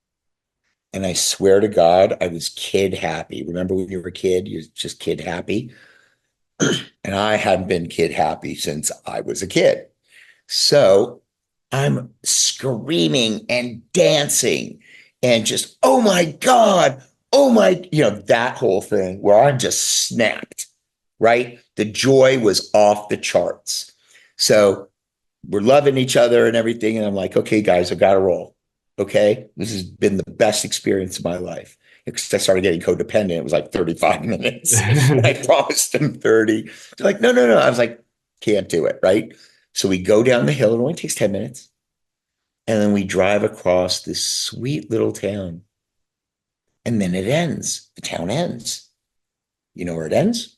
[SPEAKER 1] And I swear to God, I was kid happy. Remember when you were a kid, you're just kid happy? And I hadn't been kid happy since I was a kid. So I'm screaming and dancing and just, oh my God, oh my, that whole thing where I just snapped, right? The joy was off the charts. So we're loving each other and everything. And I'm like, okay, guys, I've got to roll. Okay. This has been the best experience of my life. Because I started getting codependent. It was like 35 minutes. I promised them 30. They're like, no. I was like, can't do it. Right. So we go down the hill. It only takes 10 minutes. And then we drive across this sweet little town. And then it ends. The town ends. You know where it ends?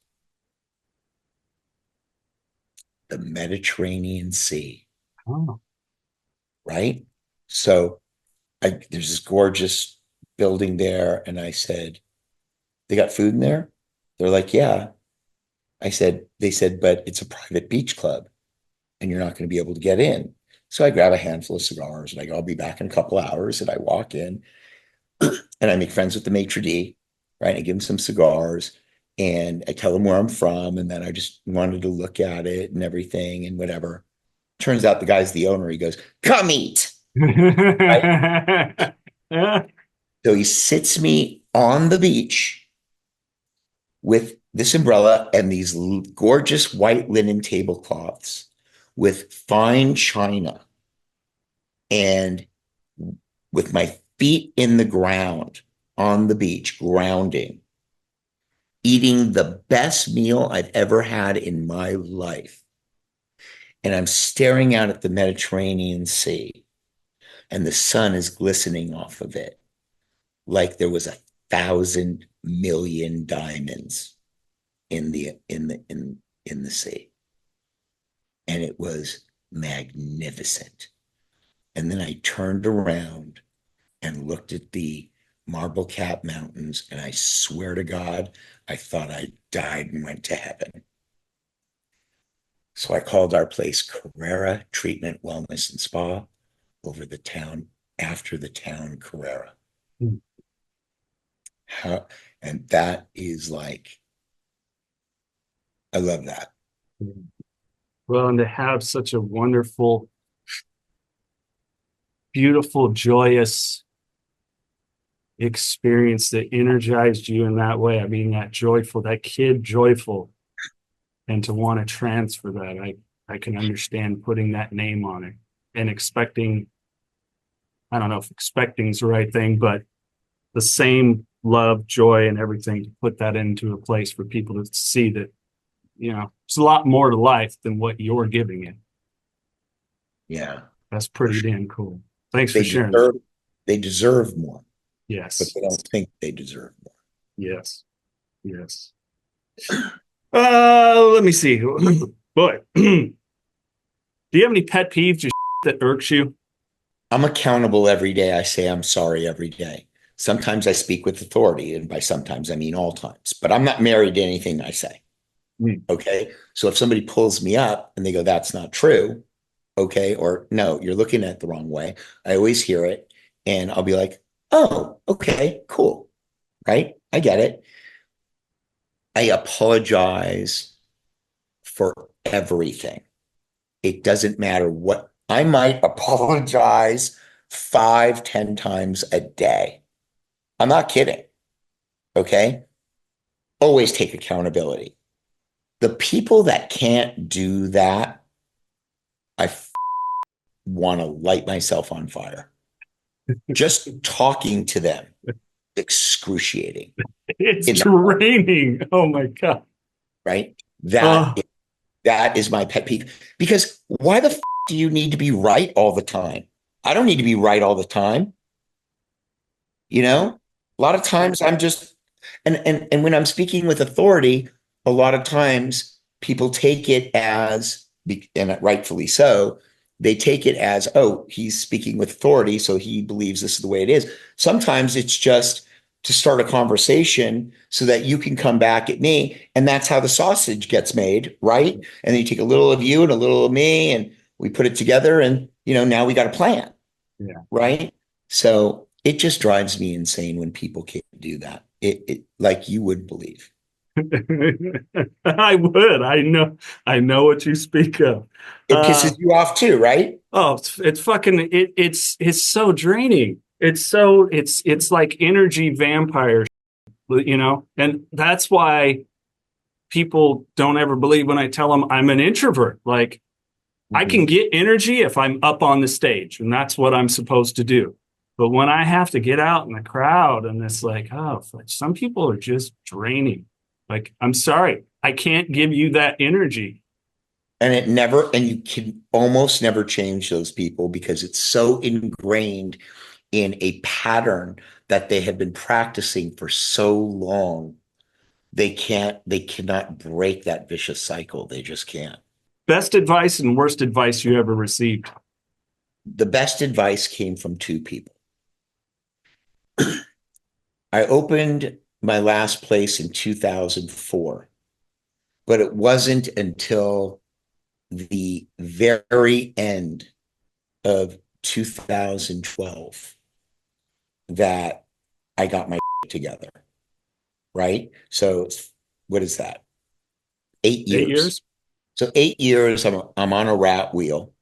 [SPEAKER 1] The Mediterranean Sea.
[SPEAKER 3] Oh.
[SPEAKER 1] Right? So there's this gorgeous building there. And I said, they got food in there? They're like, yeah. They said, but it's a private beach club and you're not going to be able to get in. So I grab a handful of cigars and I go, I'll be back in a couple hours. And I walk in and I make friends with the maitre d', right? I give him some cigars and I tell him where I'm from. And then I just wanted to look at it and everything and whatever. Turns out the guy's the owner. He goes, come eat. Right? So he sits me on the beach with this umbrella and these gorgeous white linen tablecloths with fine china, and with my feet in the ground on the beach, grounding, eating the best meal I've ever had in my life. And I'm staring out at the Mediterranean Sea, and the sun is glistening off of it like there was 1,000 million diamonds in the sea. And it was magnificent. And then I turned around and looked at the marble cap mountains, and I swear to God, I thought I died and went to heaven. So I called our place Carrara Treatment, Wellness and Spa, over the town, after the town Carrara. And that is like, I love that.
[SPEAKER 3] Well, and to have such a wonderful, beautiful, joyous experience that energized you in that way. I mean, that joyful, that kid joyful, and to want to transfer that, I can understand putting that name on it and expecting, I don't know if expecting is the right thing, but the same love, joy, and everything, to put that into a place for people to see that, you know, it's a lot more to life than what you're giving it.
[SPEAKER 1] Yeah.
[SPEAKER 3] That's pretty damn cool. Thanks
[SPEAKER 1] They
[SPEAKER 3] for sharing.
[SPEAKER 1] they deserve more,
[SPEAKER 3] Yes.
[SPEAKER 1] but they don't think they deserve more.
[SPEAKER 3] Yes. Yes. Let me see. Boy, do you have any pet peeves or that irks you?
[SPEAKER 1] I'm accountable every day. I say I'm sorry every day. Sometimes I speak with authority, and by sometimes I mean all times, but I'm not married to anything I say. Okay. So if somebody pulls me up and they go, that's not true. Okay. Or no, you're looking at it the wrong way. I always hear it and I'll be like, oh, okay, cool. Right. I get it. I apologize for everything. It doesn't matter what. I might apologize 5, 10 times a day. I'm not kidding. Okay. Always take accountability. The people that can't do that, I want to light myself on fire. Just talking to them, excruciating.
[SPEAKER 3] It's draining. Oh my God.
[SPEAKER 1] Right? That is my pet peeve. Because why the do you need to be right all the time? I don't need to be right all the time. You know, a lot of times I'm just, and when I'm speaking with authority, a lot of times people take it as, and rightfully so, they take it as, oh, he's speaking with authority, so he believes this is the way it is. Sometimes it's just to start a conversation so that you can come back at me, and that's how the sausage gets made, right? And then you take a little of you and a little of me, and we put it together, and now we got a plan, right? So it just drives me insane when people can't do that. It like you would believe.
[SPEAKER 3] I would. I know what you speak of.
[SPEAKER 1] It pisses you off too, right?
[SPEAKER 3] Oh, it's fucking it's so draining. It's like energy vampire, and that's why people don't ever believe when I tell them I'm an introvert. Like, I can get energy if I'm up on the stage, and that's what I'm supposed to do. But when I have to get out in the crowd, and it's like, oh, some people are just draining. Like, I'm sorry, I can't give you that energy.
[SPEAKER 1] And you can almost never change those people because it's so ingrained in a pattern that they have been practicing for so long. They cannot break that vicious cycle. They just can't.
[SPEAKER 3] Best advice and worst advice you ever received?
[SPEAKER 1] The best advice came from 2 people. I opened my last place in 2004, but it wasn't until the very end of 2012 that I got my together, right? So what is that? 8 years.
[SPEAKER 3] 8 years.
[SPEAKER 1] So 8 years, I'm on a rat wheel,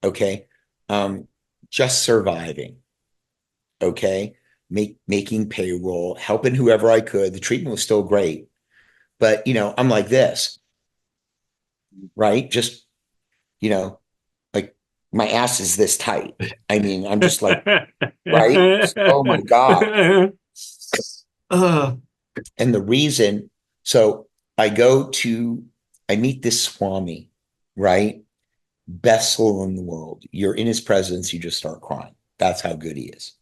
[SPEAKER 1] okay? Just surviving, okay? Making payroll, helping whoever I could. The treatment was still great, but I'm like this, right? Just like my ass is this tight. I mean, I'm just like, right? Oh my God.
[SPEAKER 3] Uh,
[SPEAKER 1] And the reason, so I meet this Swami, right? Best soul in the world. You're in his presence, you just start crying. That's how good he is.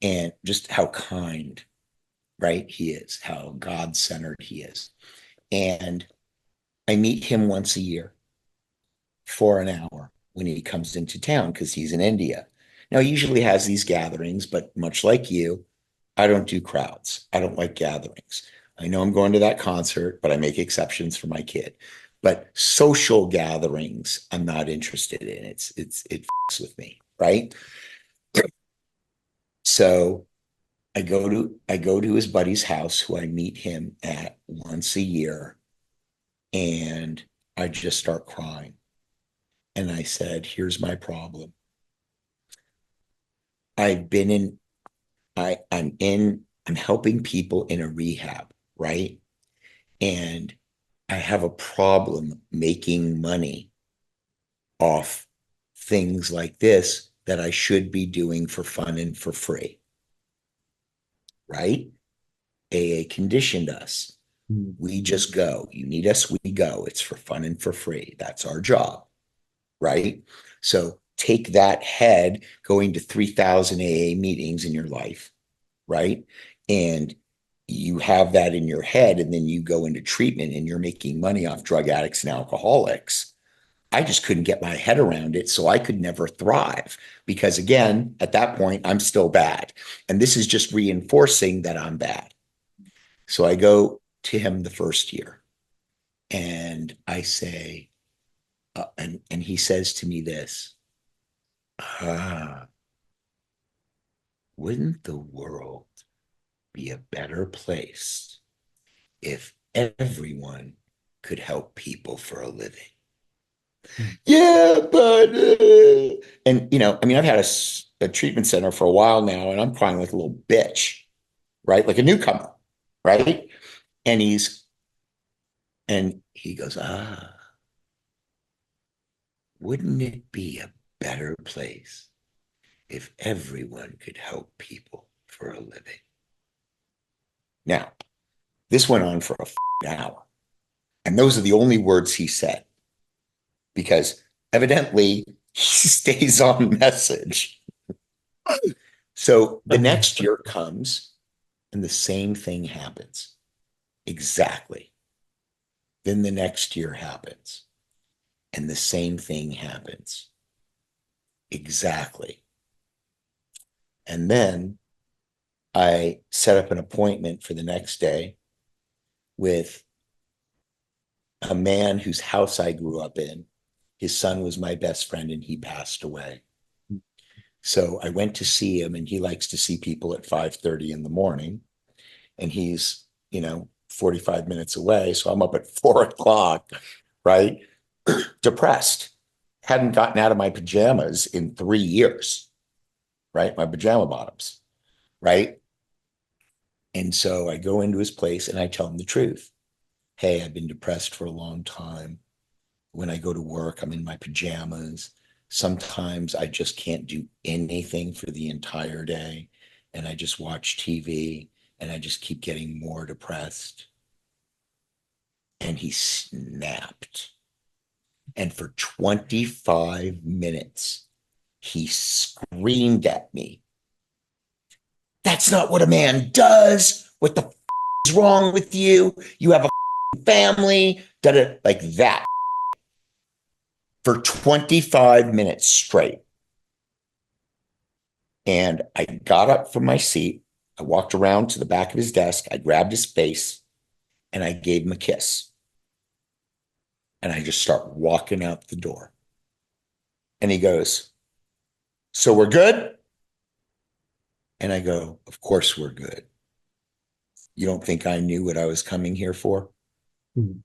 [SPEAKER 1] And just how kind, right? He is, how God-centered he is. And I meet him once a year for an hour when he comes into town because he's in India. Now, he usually has these gatherings, but much like you, I don't do crowds. I don't like gatherings. I know I'm going to that concert, but I make exceptions for my kid. But social gatherings, I'm not interested in. It fucks with me, right? So I go to his buddy's house, who I meet him at once a year, and I just start crying. And I said, "Here's my problem. I've been in I'm helping people in a rehab, right? And I have a problem making money off things like this that I should be doing for fun and for free, right? AA conditioned us. We just go. You need us, we go. It's for fun and for free. That's our job, right? So take that head going to 3,000 AA meetings in your life, right? And you have that in your head, and then you go into treatment and you're making money off drug addicts and alcoholics. I just couldn't get my head around it. So I could never thrive because, again, at that point, I'm still bad. And this is just reinforcing that I'm bad. So I go to him the first year and I say, and he says to me this, wouldn't the world be a better place if everyone could help people for a living? Yeah, but and I mean, I've had a treatment center for a while now, and I'm crying like a little bitch, right? Like a newcomer, right? And he goes, wouldn't it be a better place if everyone could help people for a living? Now, this went on for an hour, and those are the only words he said, because evidently he stays on message. So the next year comes and the same thing happens. Exactly. Then the next year happens and the same thing happens. Exactly. And then I set up an appointment for the next day with a man whose house I grew up in. His son was my best friend and he passed away. So I went to see him, and he likes to see people at 5:30 in the morning, and he's 45 minutes away. So I'm up at 4 o'clock, right? Depressed. Hadn't gotten out of my pajamas in 3 years, right? My pajama bottoms, right? And so I go into his place and I tell him the truth. Hey, I've been depressed for a long time. When I go to work, I'm in my pajamas. Sometimes I just can't do anything for the entire day. And I just watch TV and I just keep getting more depressed. And he snapped. And for 25 minutes, he screamed at me. That's not what a man does. What the is wrong with you? You have a family. Like that. For 25 minutes straight. And I got up from my seat. I walked around to the back of his desk. I grabbed his face and I gave him a kiss. And I just start walking out the door. And he goes, So we're good? And I go, of course we're good. You don't think I knew what I was coming here for?
[SPEAKER 3] Mhm.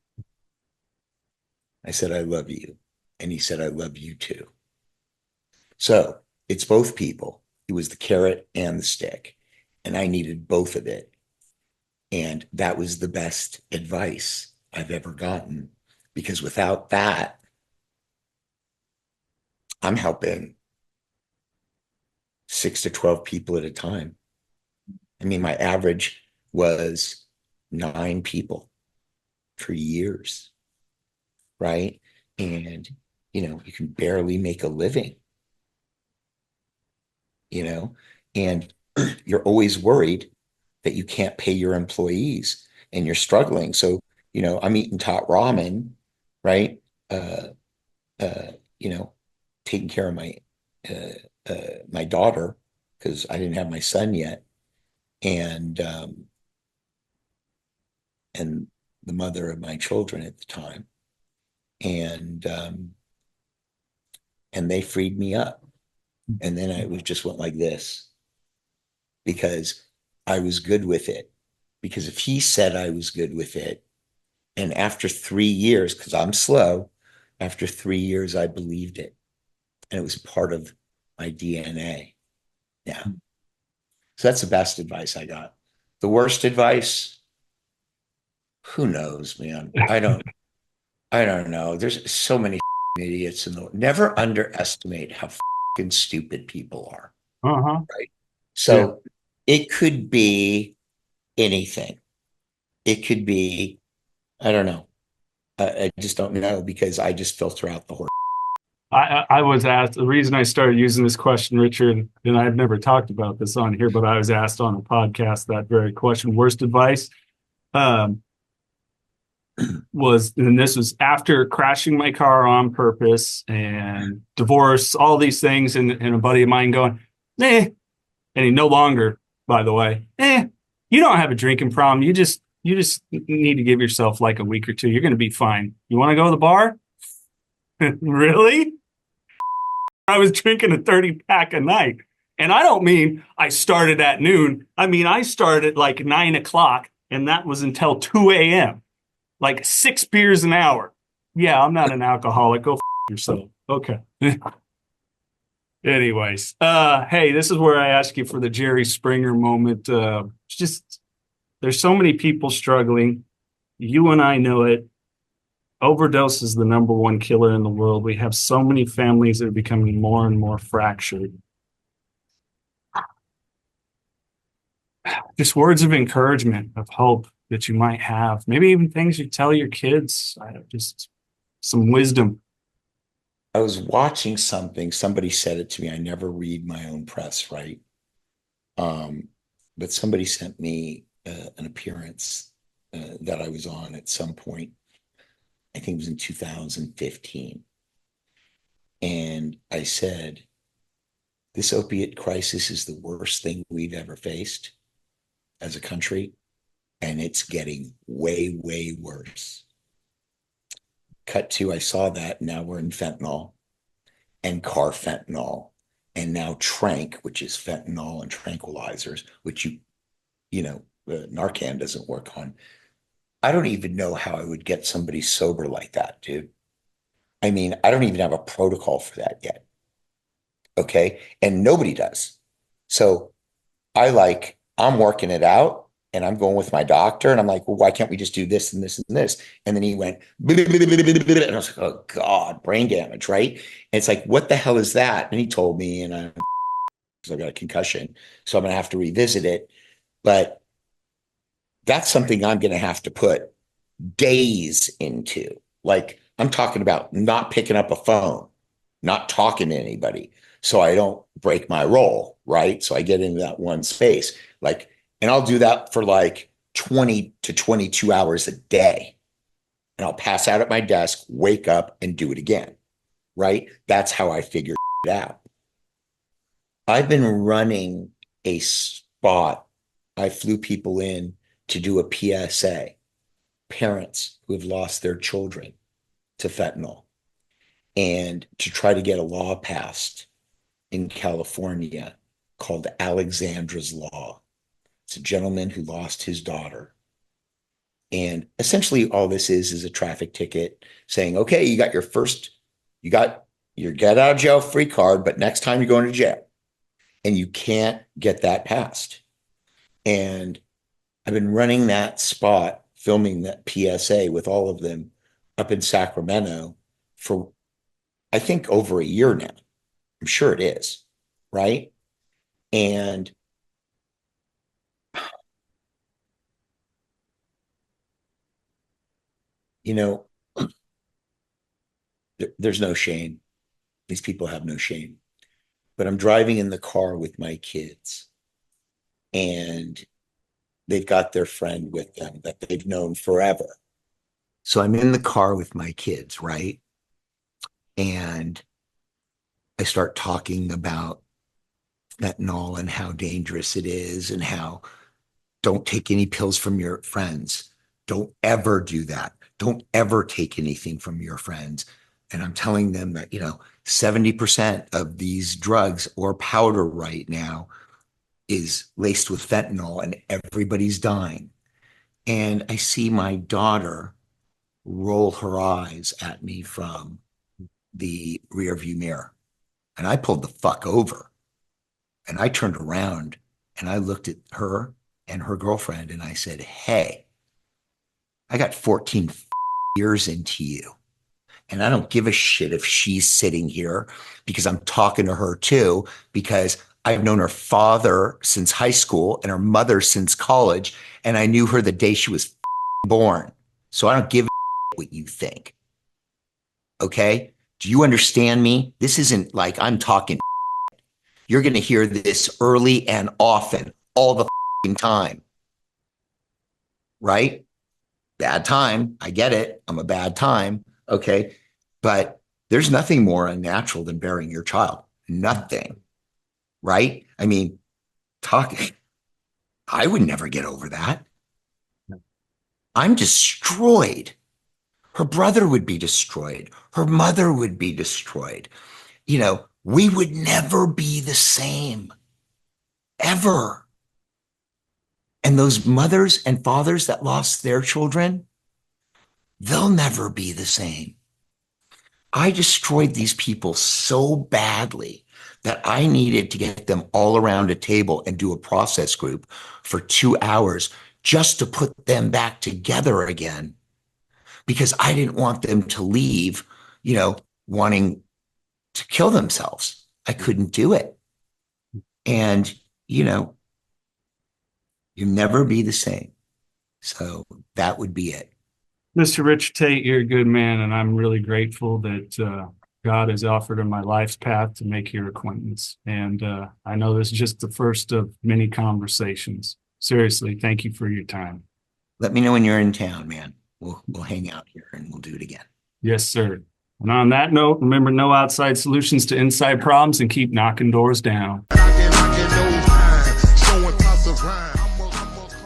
[SPEAKER 1] I said, I love you. And he said, I love you too. So it's both people. It was the carrot and the stick. And I needed both of it. And that was the best advice I've ever gotten. Because without that, I'm helping 6 to 12 people at a time. I mean, my average was 9 people for years, right? And, you can barely make a living, and you're always worried that you can't pay your employees and you're struggling. So, I'm eating top ramen, right? Uh, uh, you know, taking care of my daughter because I didn't have my son yet, and and the mother of my children at the time, and and they freed me up, and then I was just went like this because I was good with it. Because if he said I was good with it, and after 3 years, because I'm slow, after 3 years, I believed it. And it was part of my DNA. Yeah. So that's the best advice I got. The worst advice, who knows, man? I don't know. There's so many idiots in the world. Never underestimate how stupid people are.
[SPEAKER 3] Uh-huh.
[SPEAKER 1] Right.
[SPEAKER 3] Yeah.
[SPEAKER 1] So it could be anything. It could be, I don't know. I just don't know because I just filter out the horse.
[SPEAKER 3] I was asked, the reason I started using this question, Richard, and I've never talked about this on here, but I was asked on a podcast that very question, worst advice, um, and this was after crashing my car on purpose and divorce, all these things, and a buddy of mine going, and he no longer, by the way, you don't have a drinking problem. You just need to give yourself like a week or two. You're going to be fine. You want to go to the bar? Really? I was drinking a 30 pack a night. And I don't mean I started at noon. I mean, I started at like 9 o'clock and that was until 2 a.m. Like 6 beers an hour. Yeah, I'm not an alcoholic. Go yourself. Okay. Anyways, hey, this is where I ask you for the Jerry Springer moment. Just there's so many people struggling. You and I know it. Overdose is the number one killer in the world. We have so many families that are becoming more and more fractured. Just words of encouragement, of hope that you might have. Maybe even things you tell your kids. Just some wisdom.
[SPEAKER 1] I was watching something. Somebody said it to me. I never read my own press, right? But somebody sent me an appearance that I was on at some point. I think it was in 2015. And I said, this opiate crisis is the worst thing we've ever faced as a country. And it's getting way, way worse. Cut to, I saw that. Now we're in fentanyl and carfentanil, and now trank, which is fentanyl and tranquilizers, which Narcan doesn't work on. I don't even know how I would get somebody sober like that, dude. I mean, I don't even have a protocol for that yet. Okay. And nobody does. So I'm working it out and I'm going with my doctor and I'm like, well, why can't we just do this and this and this? And then he went, and I was like, oh God, brain damage, right? And it's like, what the hell is that? And he told me, and I've got a concussion. So I'm going to have to revisit it. But that's something I'm going to have to put days into. Like, I'm talking about not picking up a phone, not talking to anybody, so I don't break my role, right? So I get into that one space, and I'll do that for like 20 to 22 hours a day. And I'll pass out at my desk, wake up, and do it again, right? That's how I figured it out. I've been running a spot. I flew people in to do a PSA, parents who have lost their children to fentanyl, and to try to get a law passed in California called Alexandra's Law. It's a gentleman who lost his daughter. And essentially all this is a traffic ticket saying, okay, you got your get out of jail free card, but next time you're going to jail. And you can't get that passed. And I've been running that spot, filming that PSA with all of them up in Sacramento for, I think, over a year now. I'm sure it is, right? And you know, there's no shame. These people have no shame. But I'm driving in the car with my kids, and they've got their friend with them that they've known forever. So I'm in the car with my kids, right? And I start talking about fentanyl and how dangerous it is, and how don't take any pills from your friends. Don't ever do that. Don't ever take anything from your friends. And I'm telling them that, 70% of these drugs or powder right now is laced with fentanyl, and everybody's dying. And I see my daughter roll her eyes at me from the rearview mirror. And I pulled the fuck over. And I turned around and I looked at her and her girlfriend and I said, hey, I got 14 years into you. And I don't give a shit if she's sitting here, because I'm talking to her too, because I've known her father since high school and her mother since college. And I knew her the day she was born. So I don't give a shit what you think. Okay? Do you understand me? This isn't like I'm talking. You're going to hear this early and often, all the time. Right? Bad time. I get it. I'm a bad time. Okay. But there's nothing more unnatural than burying your child. Nothing. Right? I mean, I would never get over that. I'm destroyed. Her brother would be destroyed. Her mother would be destroyed. We would never be the same. Ever. And those mothers and fathers that lost their children, they'll never be the same. I destroyed these people so badly that I needed to get them all around a table and do a process group for 2 hours just to put them back together again, because I didn't want them to leave, wanting to kill themselves. I couldn't do it. And, you'll never be the same. So that would be it.
[SPEAKER 3] Mr. Richard Tate, you're a good man, and I'm really grateful that God has offered in my life's path to make your acquaintance. And I know this is just the first of many conversations. Seriously, thank you for your time.
[SPEAKER 1] Let me know when you're in town, man. We'll hang out here and we'll do it again.
[SPEAKER 3] Yes, sir. And on that note, remember, no outside solutions to inside problems, and keep knocking doors down.